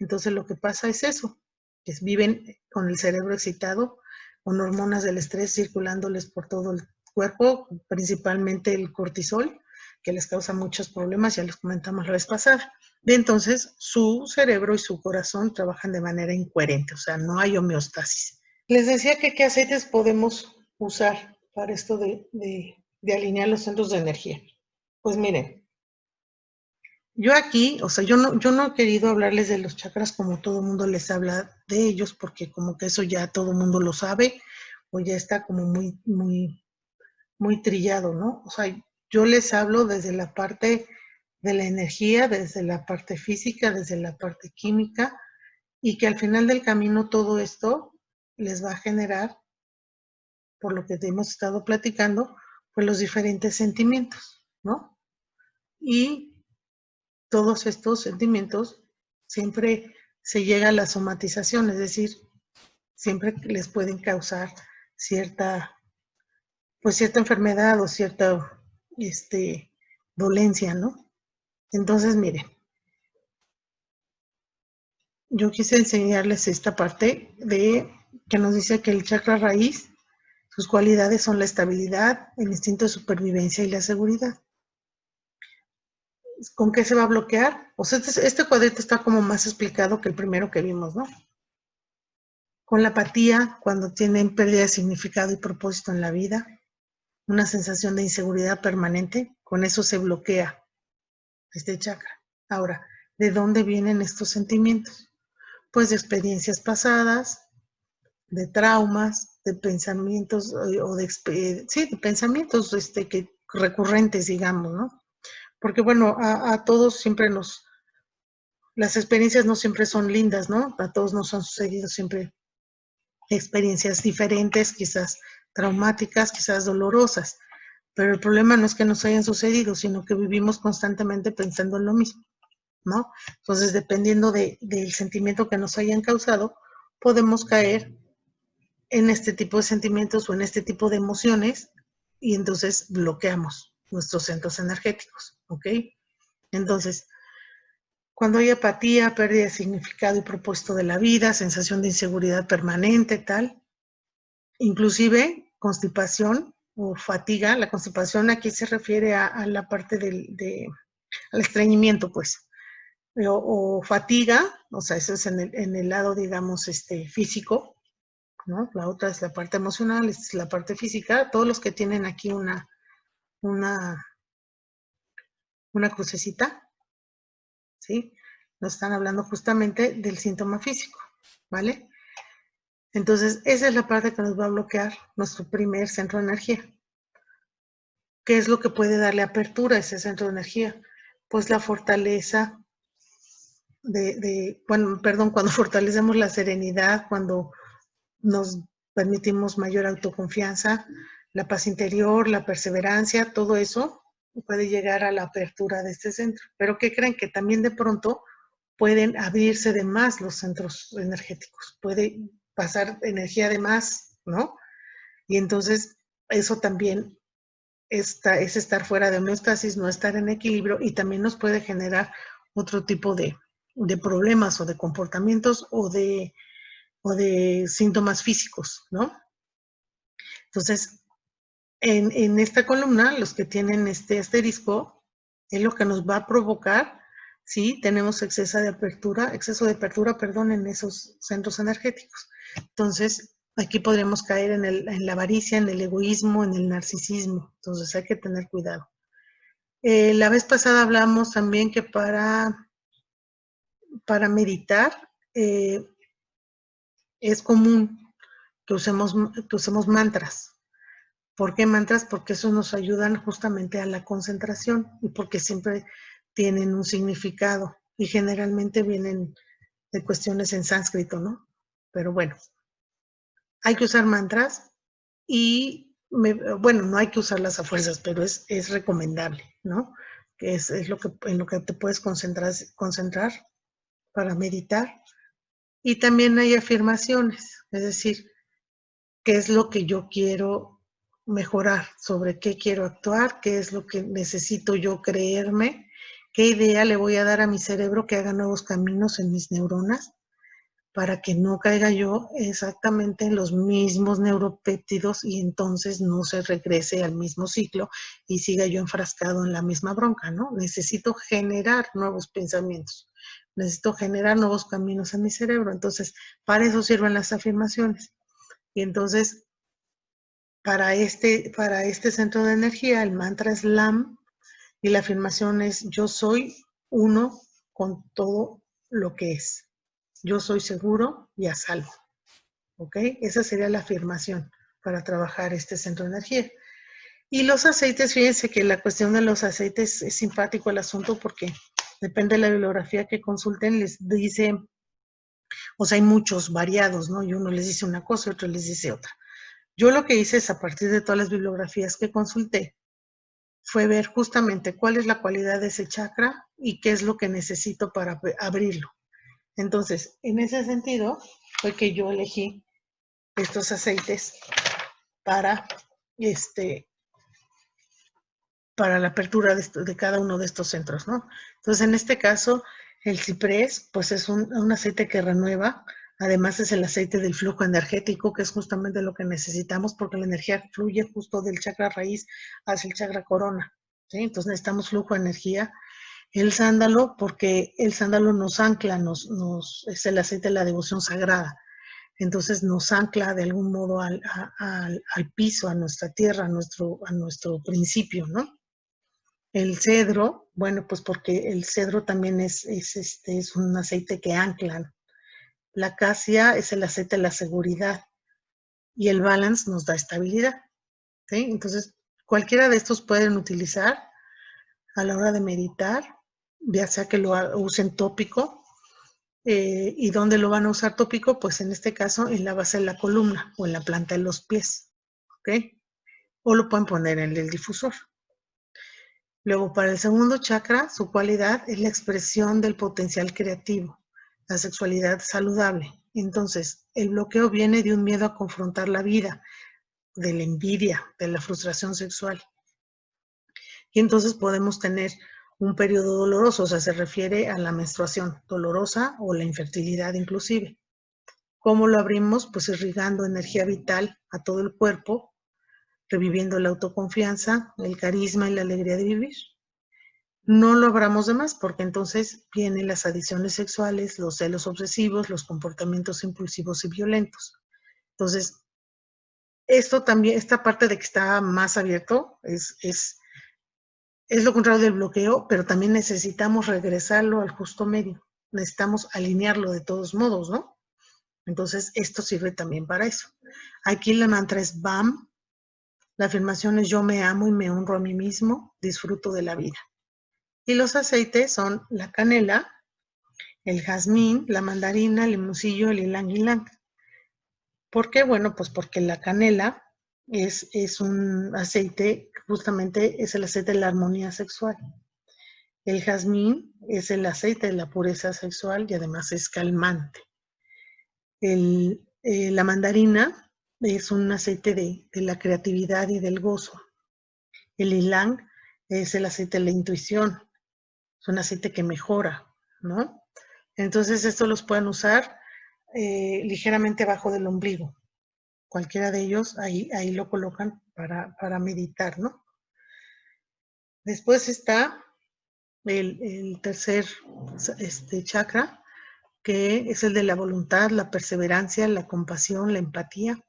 entonces lo que pasa es eso, que viven con el cerebro excitado, con hormonas del estrés circulándoles por todo el cuerpo, principalmente el cortisol, que les causa muchos problemas, ya los comentamos la vez pasada. Entonces, su cerebro y su corazón trabajan de manera incoherente, o sea, no hay homeostasis. Les decía que qué aceites podemos usar para esto de alinear los centros de energía. Pues miren, yo aquí, o sea, yo no he querido hablarles de los chakras como todo el mundo les habla de ellos, porque como que eso ya todo el mundo lo sabe, o ya está como muy trillado, ¿no? O sea, yo les hablo desde la parte de la energía, desde la parte física, desde la parte química, y que al final del camino todo esto les va a generar, por lo que hemos estado platicando, pues los diferentes sentimientos, ¿no? Y todos estos sentimientos siempre se llega a la somatización, es decir, siempre les pueden causar cierta enfermedad o cierta dolencia, ¿no? Entonces, miren, yo quise enseñarles esta parte de que nos dice que el chakra raíz, sus cualidades son la estabilidad, el instinto de supervivencia y la seguridad. ¿Con qué se va a bloquear? O sea, este cuadrito está como más explicado que el primero que vimos, ¿no? Con la apatía, cuando tienen pérdida de significado y propósito en la vida, una sensación de inseguridad permanente, con eso se bloquea este chakra. Ahora, ¿de dónde vienen estos sentimientos? Pues de experiencias pasadas, de traumas, de pensamientos de pensamientos que recurrentes, digamos, ¿no? Porque bueno, a todos siempre las experiencias no siempre son lindas, ¿no? A todos nos han sucedido siempre experiencias diferentes, quizás traumáticas, quizás dolorosas, pero el problema no es que nos hayan sucedido, sino que vivimos constantemente pensando en lo mismo, ¿no? Entonces, dependiendo del sentimiento que nos hayan causado, podemos caer en este tipo de sentimientos o en este tipo de emociones y entonces bloqueamos nuestros centros energéticos, ¿ok? Entonces, cuando hay apatía, pérdida de significado y propósito de la vida, sensación de inseguridad permanente, tal, inclusive constipación o fatiga, la constipación aquí se refiere a la parte al estreñimiento, pues, o fatiga, o sea, eso es en el lado, digamos, físico, ¿no? La otra es la parte emocional, esta es la parte física. Todos los que tienen aquí una crucecita, ¿sí? Nos están hablando justamente del síntoma físico, ¿vale? Entonces, esa es la parte que nos va a bloquear nuestro primer centro de energía. ¿Qué es lo que puede darle apertura a ese centro de energía? Pues la fortaleza cuando fortalecemos la serenidad, cuando nos permitimos mayor autoconfianza, la paz interior, la perseverancia, todo eso puede llegar a la apertura de este centro. Pero ¿qué creen? Que también de pronto pueden abrirse de más los centros energéticos, puede pasar energía de más, ¿no? Y entonces eso también es estar fuera de homeostasis, no estar en equilibrio, y también nos puede generar otro tipo de problemas o de comportamientos o de síntomas físicos, ¿no? Entonces, en esta columna, los que tienen este asterisco, es lo que nos va a provocar si tenemos exceso de apertura, en esos centros energéticos. Entonces, aquí podríamos caer en la avaricia, en el egoísmo, en el narcisismo. Entonces, hay que tener cuidado. La vez pasada hablamos también que para meditar es común que usemos mantras. ¿Por qué mantras? Porque eso nos ayudan justamente a la concentración y porque siempre tienen un significado y generalmente vienen de cuestiones en sánscrito, ¿no? Pero bueno, hay que usar mantras y, no hay que usarlas a fuerzas, pero es recomendable, ¿no? Que es en lo que te puedes concentrar para meditar. Y también hay afirmaciones, es decir, qué es lo que yo quiero mejorar, sobre qué quiero actuar, qué es lo que necesito yo creerme, qué idea le voy a dar a mi cerebro que haga nuevos caminos en mis neuronas para que no caiga yo exactamente en los mismos neuropéptidos y entonces no se regrese al mismo ciclo y siga yo enfrascado en la misma bronca, ¿no? Necesito generar nuevos pensamientos, necesito generar nuevos caminos en mi cerebro. Entonces, para eso sirven las afirmaciones. Y entonces, para este centro de energía, el mantra es LAM y la afirmación es: yo soy uno con todo lo que es. Yo soy seguro y a salvo. ¿Ok? Esa sería la afirmación para trabajar este centro de energía. Y los aceites, fíjense que la cuestión de los aceites es simpático el asunto porque depende de la bibliografía que consulten, les dice, o sea, hay muchos variados, ¿no? Y uno les dice una cosa y otro les dice otra. Yo lo que hice es, a partir de todas las bibliografías que consulté, fue ver justamente cuál es la cualidad de ese chakra y qué es lo que necesito para abrirlo. Entonces, en ese sentido, fue que yo elegí estos aceites para, para la apertura de cada uno de estos centros, ¿no? Entonces, en este caso, el ciprés, pues es un aceite que renueva. Además, es el aceite del flujo energético, que es justamente lo que necesitamos, porque la energía fluye justo del chakra raíz hacia el chakra corona, ¿sí? Entonces, necesitamos flujo de energía. El sándalo, porque el sándalo nos ancla, es el aceite de la devoción sagrada. Entonces nos ancla de algún modo al piso, a nuestra tierra, a nuestro principio, ¿no? El cedro, bueno, pues porque el cedro también es un aceite que ancla. La acacia es el aceite de la seguridad y el balance nos da estabilidad, ¿sí? Entonces, cualquiera de estos pueden utilizar a la hora de meditar, ya sea que lo usen tópico. ¿Y dónde lo van a usar tópico? Pues en este caso en la base de la columna o en la planta de los pies, ¿ok? O lo pueden poner en el difusor. Luego, para el segundo chakra, su cualidad es la expresión del potencial creativo, la sexualidad saludable. Entonces, el bloqueo viene de un miedo a confrontar la vida, de la envidia, de la frustración sexual. Y entonces podemos tener un periodo doloroso, o sea, se refiere a la menstruación dolorosa o la infertilidad inclusive. ¿Cómo lo abrimos? Pues irrigando energía vital a todo el cuerpo, reviviendo la autoconfianza, el carisma y la alegría de vivir. No lo abramos de más, porque entonces vienen las adicciones sexuales, los celos obsesivos, los comportamientos impulsivos y violentos. Entonces, esto también, esta parte de que está más abierto, es lo contrario del bloqueo, pero también necesitamos regresarlo al justo medio. Necesitamos alinearlo de todos modos, ¿no? Entonces, esto sirve también para eso. Aquí la mantra es BAM. La afirmación es: yo me amo y me honro a mí mismo, disfruto de la vida. Y los aceites son la canela, el jazmín, la mandarina, el limoncillo, el ylang ylang. ¿Por qué? Bueno, pues porque la canela es un aceite, justamente es el aceite de la armonía sexual. El jazmín es el aceite de la pureza sexual y además es calmante. La mandarina es un aceite de la creatividad y del gozo. El ylang es el aceite de la intuición, es un aceite que mejora, ¿no? Entonces estos los pueden usar ligeramente abajo del ombligo. Cualquiera de ellos, ahí lo colocan para meditar, ¿no? Después está el tercer chakra, que es el de la voluntad, la perseverancia, la compasión, la empatía,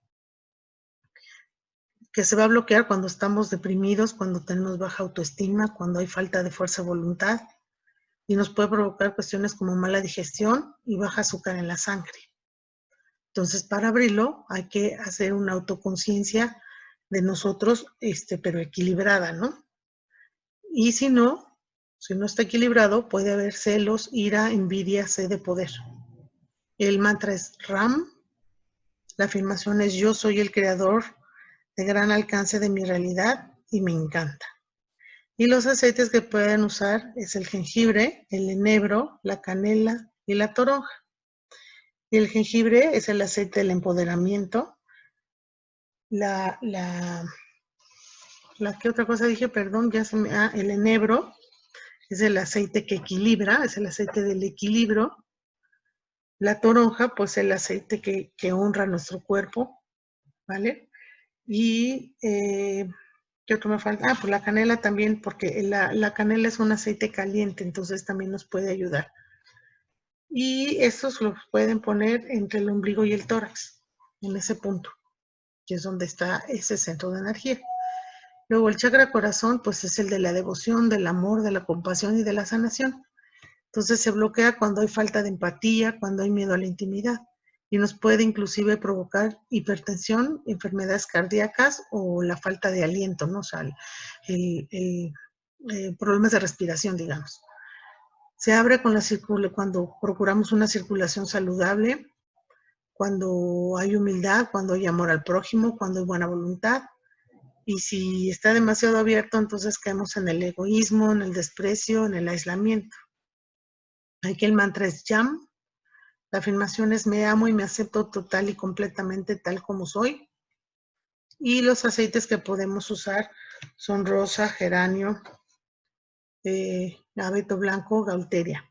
que se va a bloquear cuando estamos deprimidos, cuando tenemos baja autoestima, cuando hay falta de fuerza de voluntad, y nos puede provocar cuestiones como mala digestión y baja azúcar en la sangre. Entonces, para abrirlo hay que hacer una autoconciencia de nosotros, pero equilibrada, ¿no? Y si no está equilibrado, puede haber celos, ira, envidia, sed de poder. El mantra es Ram. La afirmación es: yo soy el creador de gran alcance de mi realidad y me encanta. Y los aceites que pueden usar es el jengibre, el enebro, la canela y la toronja. Y el jengibre es el aceite del empoderamiento. ¿Qué otra cosa dije? Perdón, el enebro es el aceite que equilibra, es el aceite del equilibrio. La toronja, pues el aceite que honra nuestro cuerpo, ¿vale? Y, ¿qué otro me falta? Pues la canela también, porque la canela es un aceite caliente, entonces también nos puede ayudar. Y estos los pueden poner entre el ombligo y el tórax, en ese punto, que es donde está ese centro de energía. Luego el chakra corazón, pues es el de la devoción, del amor, de la compasión y de la sanación. Entonces se bloquea cuando hay falta de empatía, cuando hay miedo a la intimidad, y nos puede inclusive provocar hipertensión, enfermedades cardíacas o la falta de aliento, ¿no? O sea, problemas de respiración, digamos. Se abre cuando procuramos una circulación saludable, cuando hay humildad, cuando hay amor al prójimo, cuando hay buena voluntad. Y si está demasiado abierto, entonces caemos en el egoísmo, en el desprecio, en el aislamiento. Aquí el mantra es Yam. La afirmación es: me amo y me acepto total y completamente tal como soy. Y los aceites que podemos usar son rosa, geranio, abeto blanco, gaulteria.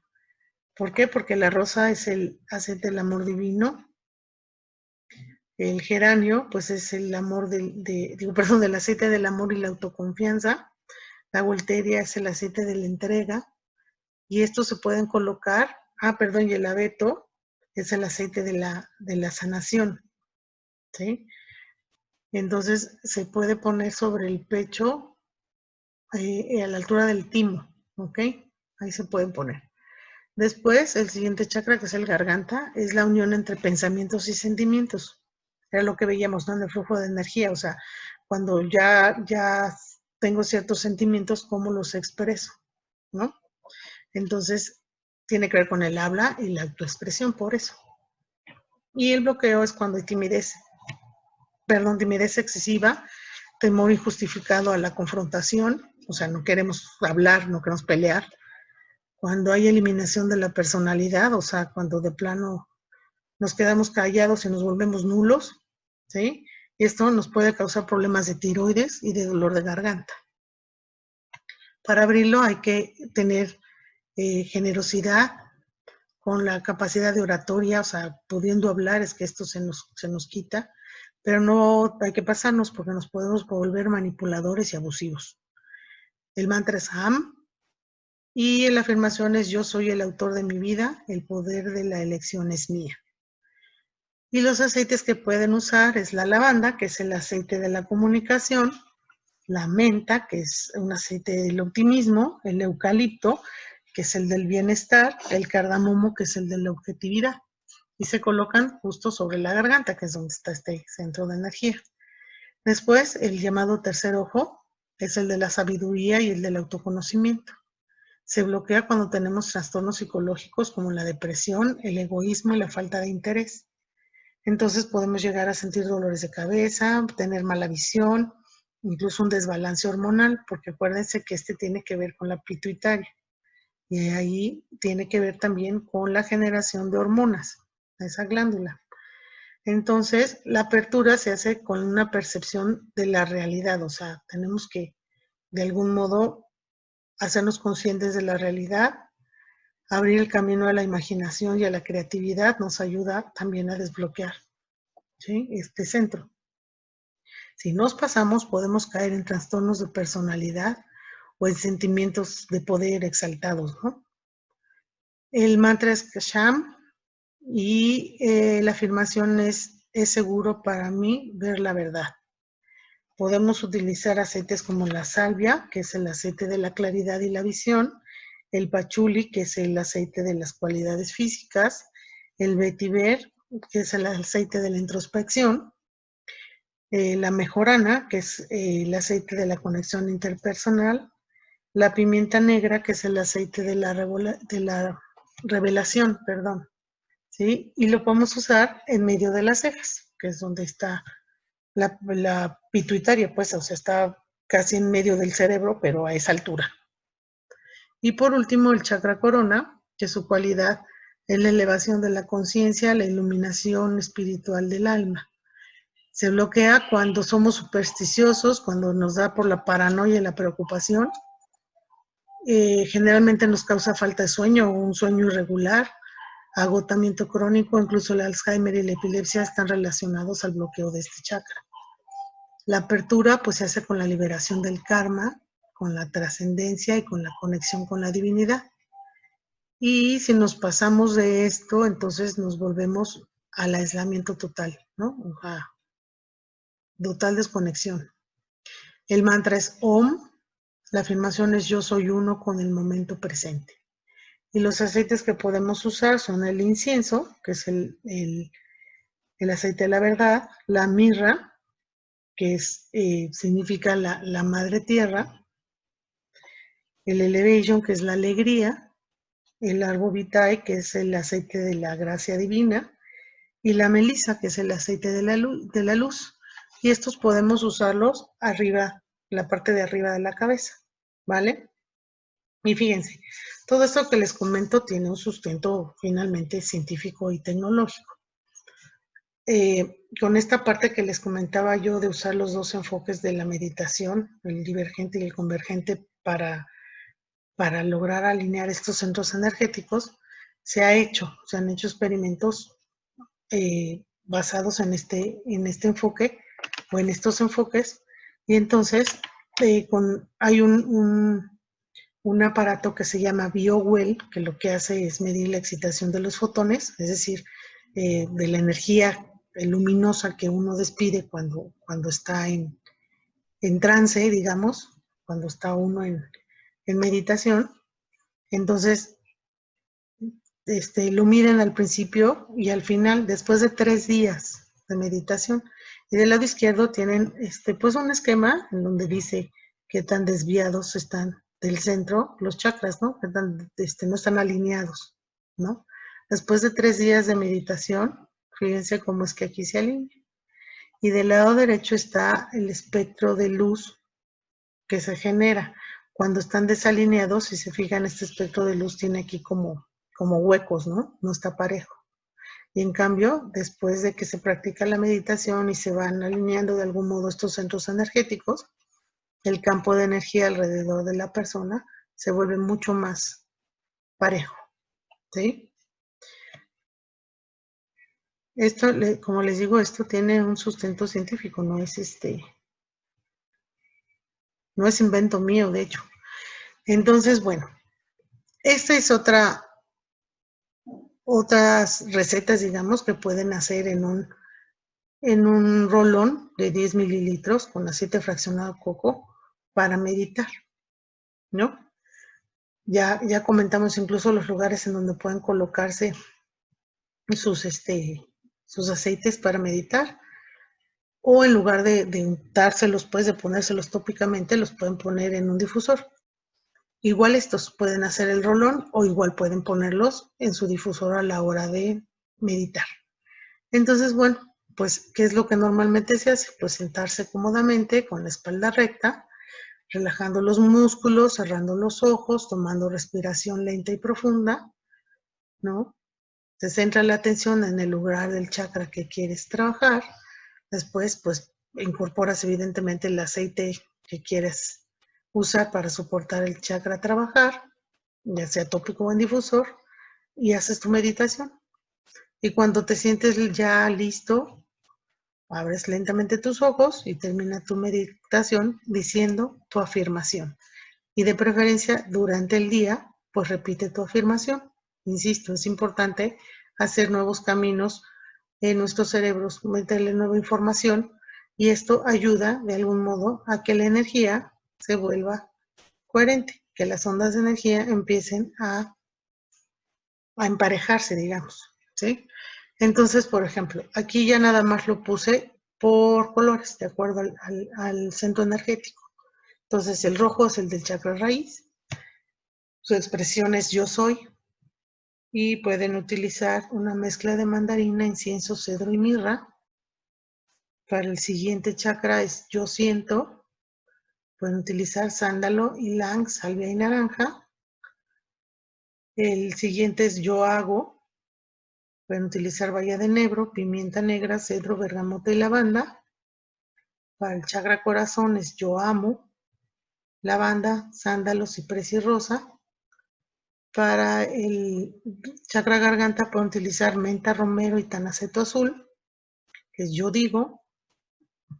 ¿Por qué? Porque la rosa es el aceite del amor divino. El geranio, pues es el amor del aceite del amor y la autoconfianza. La gaulteria es el aceite de la entrega. Y estos se pueden colocar, y el abeto es el aceite de la sanación, ¿sí? Entonces se puede poner sobre el pecho a la altura del timo, ¿ok? Ahí se pueden poner. Después, el siguiente chakra, que es el garganta, es la unión entre pensamientos y sentimientos. Era lo que veíamos, ¿no? En el flujo de energía, o sea, cuando ya tengo ciertos sentimientos, ¿cómo los expreso? ¿No? Entonces, tiene que ver con el habla y la autoexpresión, por eso. Y el bloqueo es cuando hay timidez excesiva, temor injustificado a la confrontación, o sea, no queremos hablar, no queremos pelear. Cuando hay eliminación de la personalidad, o sea, cuando de plano nos quedamos callados y nos volvemos nulos, ¿sí? Esto nos puede causar problemas de tiroides y de dolor de garganta. Para abrirlo hay que tener generosidad, con la capacidad de oratoria, o sea, pudiendo hablar, es que esto se nos quita, pero no hay que pasarnos porque nos podemos volver manipuladores y abusivos. El mantra es Ham y la afirmación es: yo soy el autor de mi vida, el poder de la elección es mía. Y los aceites que pueden usar es la lavanda, que es el aceite de la comunicación, la menta, que es un aceite del optimismo, el eucalipto, que es el del bienestar, el cardamomo, que es el de la objetividad. Y se colocan justo sobre la garganta, que es donde está este centro de energía. Después, el llamado tercer ojo es el de la sabiduría y el del autoconocimiento. Se bloquea cuando tenemos trastornos psicológicos como la depresión, el egoísmo y la falta de interés. Entonces podemos llegar a sentir dolores de cabeza, tener mala visión, incluso un desbalance hormonal, porque acuérdense que este tiene que ver con la pituitaria. Y ahí tiene que ver también con la generación de hormonas, esa glándula. Entonces, la apertura se hace con una percepción de la realidad, o sea, tenemos que de algún modo hacernos conscientes de la realidad, abrir el camino a la imaginación y a la creatividad nos ayuda también a desbloquear, ¿sí?, este centro. Si nos pasamos, podemos caer en trastornos de personalidad o en sentimientos de poder exaltados, ¿no? El mantra es Kasham y la afirmación es seguro para mí ver la verdad. Podemos utilizar aceites como la salvia, que es el aceite de la claridad y la visión, el pachuli, que es el aceite de las cualidades físicas, el vetiver, que es el aceite de la introspección, la mejorana, que es el aceite de la conexión interpersonal, la pimienta negra, que es el aceite de la revelación, perdón, ¿sí? Y lo podemos usar en medio de las cejas, que es donde está la pituitaria, pues, o sea, está casi en medio del cerebro, pero a esa altura. Y por último, el chakra corona, que su cualidad es la elevación de la conciencia, la iluminación espiritual del alma. Se bloquea cuando somos supersticiosos, cuando nos da por la paranoia y la preocupación. Generalmente nos causa falta de sueño o un sueño irregular, agotamiento crónico, incluso el Alzheimer y la epilepsia están relacionados al bloqueo de este chakra. La apertura pues se hace con la liberación del karma, con la trascendencia y con la conexión con la divinidad. Y si nos pasamos de esto, entonces nos volvemos al aislamiento total, ¿no? A total desconexión. El mantra es Om, la afirmación es yo soy uno con el momento presente. Y los aceites que podemos usar son el incienso, que es el aceite de la verdad, la mirra, que es, significa la madre tierra, el elevation, que es la alegría, el arbo vitae, que es el aceite de la gracia divina, y la melisa, que es el aceite de la luz. Y estos podemos usarlos arriba, la parte de arriba de la cabeza, ¿vale? Y fíjense, todo esto que les comento tiene un sustento finalmente científico y tecnológico. Con esta parte que les comentaba yo de usar los dos enfoques de la meditación, el divergente y el convergente, para lograr alinear estos centros energéticos, se han hecho experimentos basados en este enfoque o en estos enfoques, y entonces hay un aparato que se llama BioWell, que lo que hace es medir la excitación de los fotones, es decir, de la energía luminosa que uno despide cuando está en trance, digamos, cuando está uno en meditación. Entonces, lo miden al principio y al final, después de 3 días de meditación. Y del lado izquierdo tienen pues un esquema en donde dice qué tan desviados están del centro los chakras, ¿no? Qué tan, no están alineados, ¿no? Después de 3 días de meditación, fíjense cómo es que aquí se alinea. Y del lado derecho está el espectro de luz que se genera. Cuando están desalineados, si se fijan, este espectro de luz tiene aquí como huecos, ¿no? No está parejo. Y en cambio, después de que se practica la meditación y se van alineando de algún modo estos centros energéticos, el campo de energía alrededor de la persona se vuelve mucho más parejo, ¿sí? Esto, como les digo, esto tiene un sustento científico, no es no es invento mío, de hecho. Entonces, bueno, esta es otras recetas, digamos, que pueden hacer en un rolón de 10 mililitros con aceite fraccionado de coco para meditar, ¿no? Ya comentamos incluso los lugares en donde pueden colocarse sus aceites para meditar, o en lugar de untárselos, pues de ponérselos tópicamente, los pueden poner en un difusor. igual estos pueden hacer el rolón o igual pueden ponerlos en su difusor a la hora de meditar. Entonces, bueno, pues, ¿qué es lo que normalmente se hace? Pues sentarse cómodamente con la espalda recta, relajando los músculos, cerrando los ojos, tomando respiración lenta y profunda, ¿no? Se centra la atención en el lugar del chakra que quieres trabajar. Después, pues, incorporas evidentemente el aceite que quieres usar para soportar el chakra a trabajar, ya sea tópico o en difusor, y haces tu meditación. Y cuando te sientes ya listo, abres lentamente tus ojos y termina tu meditación diciendo tu afirmación. Y de preferencia, durante el día, pues repite tu afirmación. Insisto, es importante hacer nuevos caminos en nuestros cerebros, meterle nueva información y esto ayuda de algún modo a que la energía se vuelva coherente, que las ondas de energía empiecen a emparejarse, digamos, ¿sí? Entonces, por ejemplo, aquí ya nada más lo puse por colores, de acuerdo al centro energético. Entonces, el rojo es el del chakra raíz, su expresión es yo soy, y pueden utilizar una mezcla de mandarina, incienso, cedro y mirra. Para el siguiente chakra es yo siento, pueden utilizar sándalo, ylang, salvia y naranja. El siguiente es yo hago, pueden utilizar baya de enebro, pimienta negra, cedro, bergamota y lavanda. Para el chakra corazón es yo amo, lavanda, sándalo, ciprés y rosa. Para el chakra garganta pueden utilizar menta, romero y tanaceto azul, que es yo digo.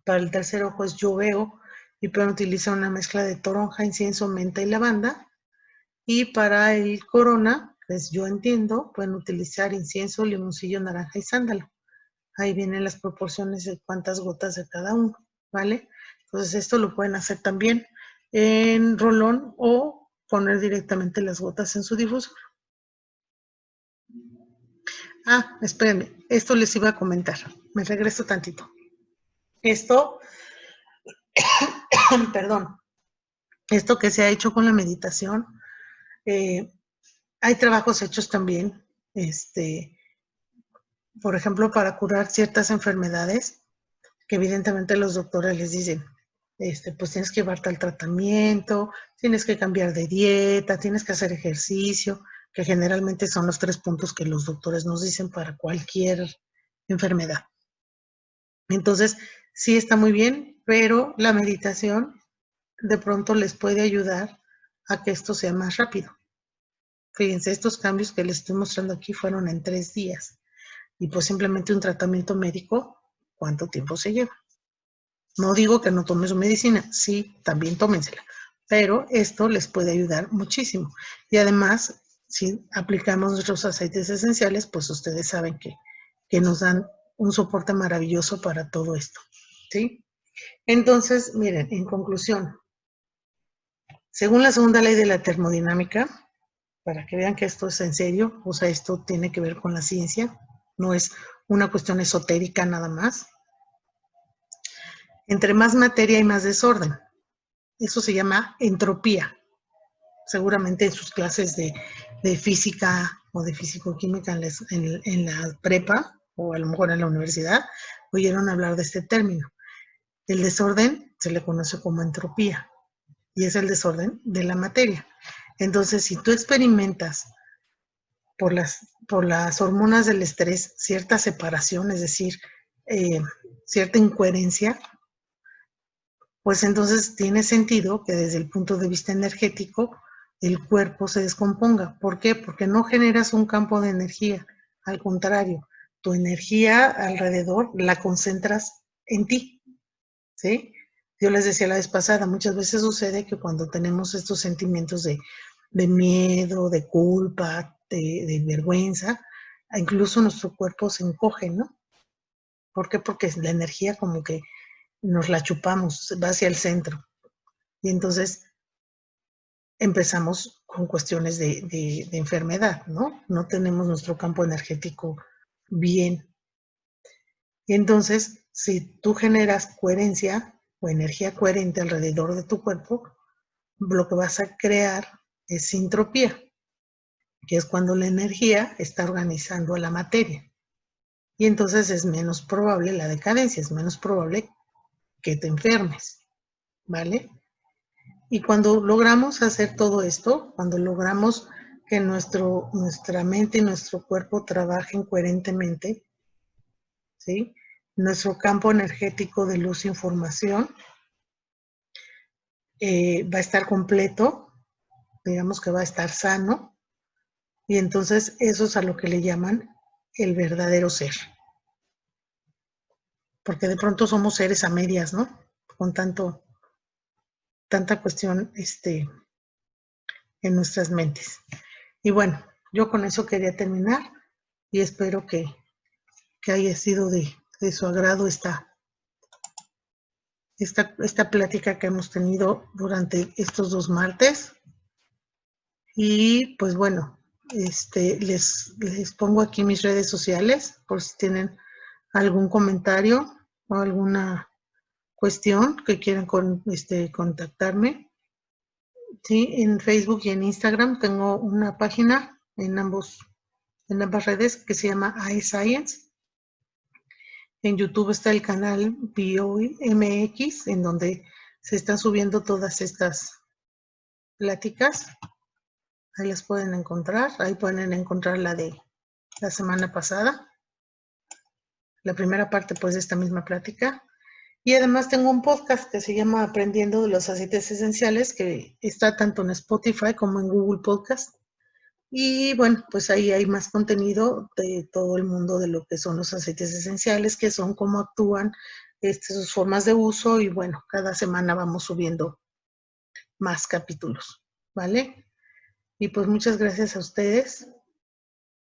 Para el tercer ojo es yo veo y pueden utilizar una mezcla de toronja, incienso, menta y lavanda. Y para el corona, que es yo entiendo, pueden utilizar incienso, limoncillo, naranja y sándalo. Ahí vienen las proporciones de cuántas gotas de cada uno, ¿vale? Entonces esto lo pueden hacer también en rolón o poner directamente las gotas en su difusor. Ah, espérenme, esto les iba a comentar. Me regreso tantito. Esto, perdón, esto que se ha hecho con la meditación, hay trabajos hechos también, por ejemplo, para curar ciertas enfermedades, que evidentemente los doctores les dicen, pues tienes que llevarte al tratamiento, tienes que cambiar de dieta, tienes que hacer ejercicio, que generalmente son los 3 puntos que los doctores nos dicen para cualquier enfermedad. Entonces, sí está muy bien, pero la meditación de pronto les puede ayudar a que esto sea más rápido. Fíjense, estos cambios que les estoy mostrando aquí fueron en 3 días. Y pues simplemente un tratamiento médico, ¿cuánto tiempo se lleva? No digo que no tomen su medicina, sí, también tómensela, pero esto les puede ayudar muchísimo. Y además, si aplicamos nuestros aceites esenciales, pues ustedes saben que nos dan un soporte maravilloso para todo esto, ¿sí? Entonces, miren, en conclusión, según la segunda ley de la termodinámica, para que vean que esto es en serio, o sea, esto tiene que ver con la ciencia, no es una cuestión esotérica nada más. Entre más materia hay más desorden. Eso se llama entropía. Seguramente en sus clases de física o de físico-química en la prepa o a lo mejor en la universidad oyeron hablar de este término. El desorden se le conoce como entropía y es el desorden de la materia. Entonces, si tú experimentas por las hormonas del estrés cierta separación, es decir, cierta incoherencia, pues entonces tiene sentido que desde el punto de vista energético el cuerpo se descomponga. ¿Por qué? Porque no generas un campo de energía, al contrario, tu energía alrededor la concentras en ti, ¿sí? Yo les decía la vez pasada, muchas veces sucede que cuando tenemos estos sentimientos de miedo, de culpa, de vergüenza, incluso nuestro cuerpo se encoge, ¿no? ¿Por qué? Porque la energía como que nos la chupamos, va hacia el centro. Y entonces empezamos con cuestiones de enfermedad, ¿no? No tenemos nuestro campo energético bien. Y entonces, si tú generas coherencia o energía coherente alrededor de tu cuerpo, lo que vas a crear es sintropía, que es cuando la energía está organizando a la materia. Y entonces es menos probable la decadencia, es menos probable que te enfermes, ¿vale? Y cuando logramos hacer todo esto, cuando logramos que nuestra mente y nuestro cuerpo trabajen coherentemente, ¿sí? Nuestro campo energético de luz e información va a estar completo, digamos que va a estar sano, y entonces eso es a lo que le llaman el verdadero ser. Porque de pronto somos seres a medias, ¿no? Con tanta cuestión en nuestras mentes. Y bueno, yo con eso quería terminar y espero que haya sido de su agrado esta plática que hemos tenido durante estos 2 martes. Y pues bueno, les pongo aquí mis redes sociales por si tienen algún comentario o alguna cuestión que quieran contactarme. Sí, en Facebook y en Instagram tengo una página en ambas redes que se llama iScience. En YouTube está el canal BioMX, en donde se están subiendo todas estas pláticas. Ahí las pueden encontrar. Ahí pueden encontrar la de la semana pasada. La primera parte, pues, de esta misma plática. Y además tengo un podcast que se llama Aprendiendo de los Aceites Esenciales, que está tanto en Spotify como en Google Podcast. Y bueno, pues ahí hay más contenido de todo el mundo de lo que son los aceites esenciales, que son, cómo actúan, sus formas de uso, y bueno, cada semana vamos subiendo más capítulos, ¿vale? Y pues muchas gracias a ustedes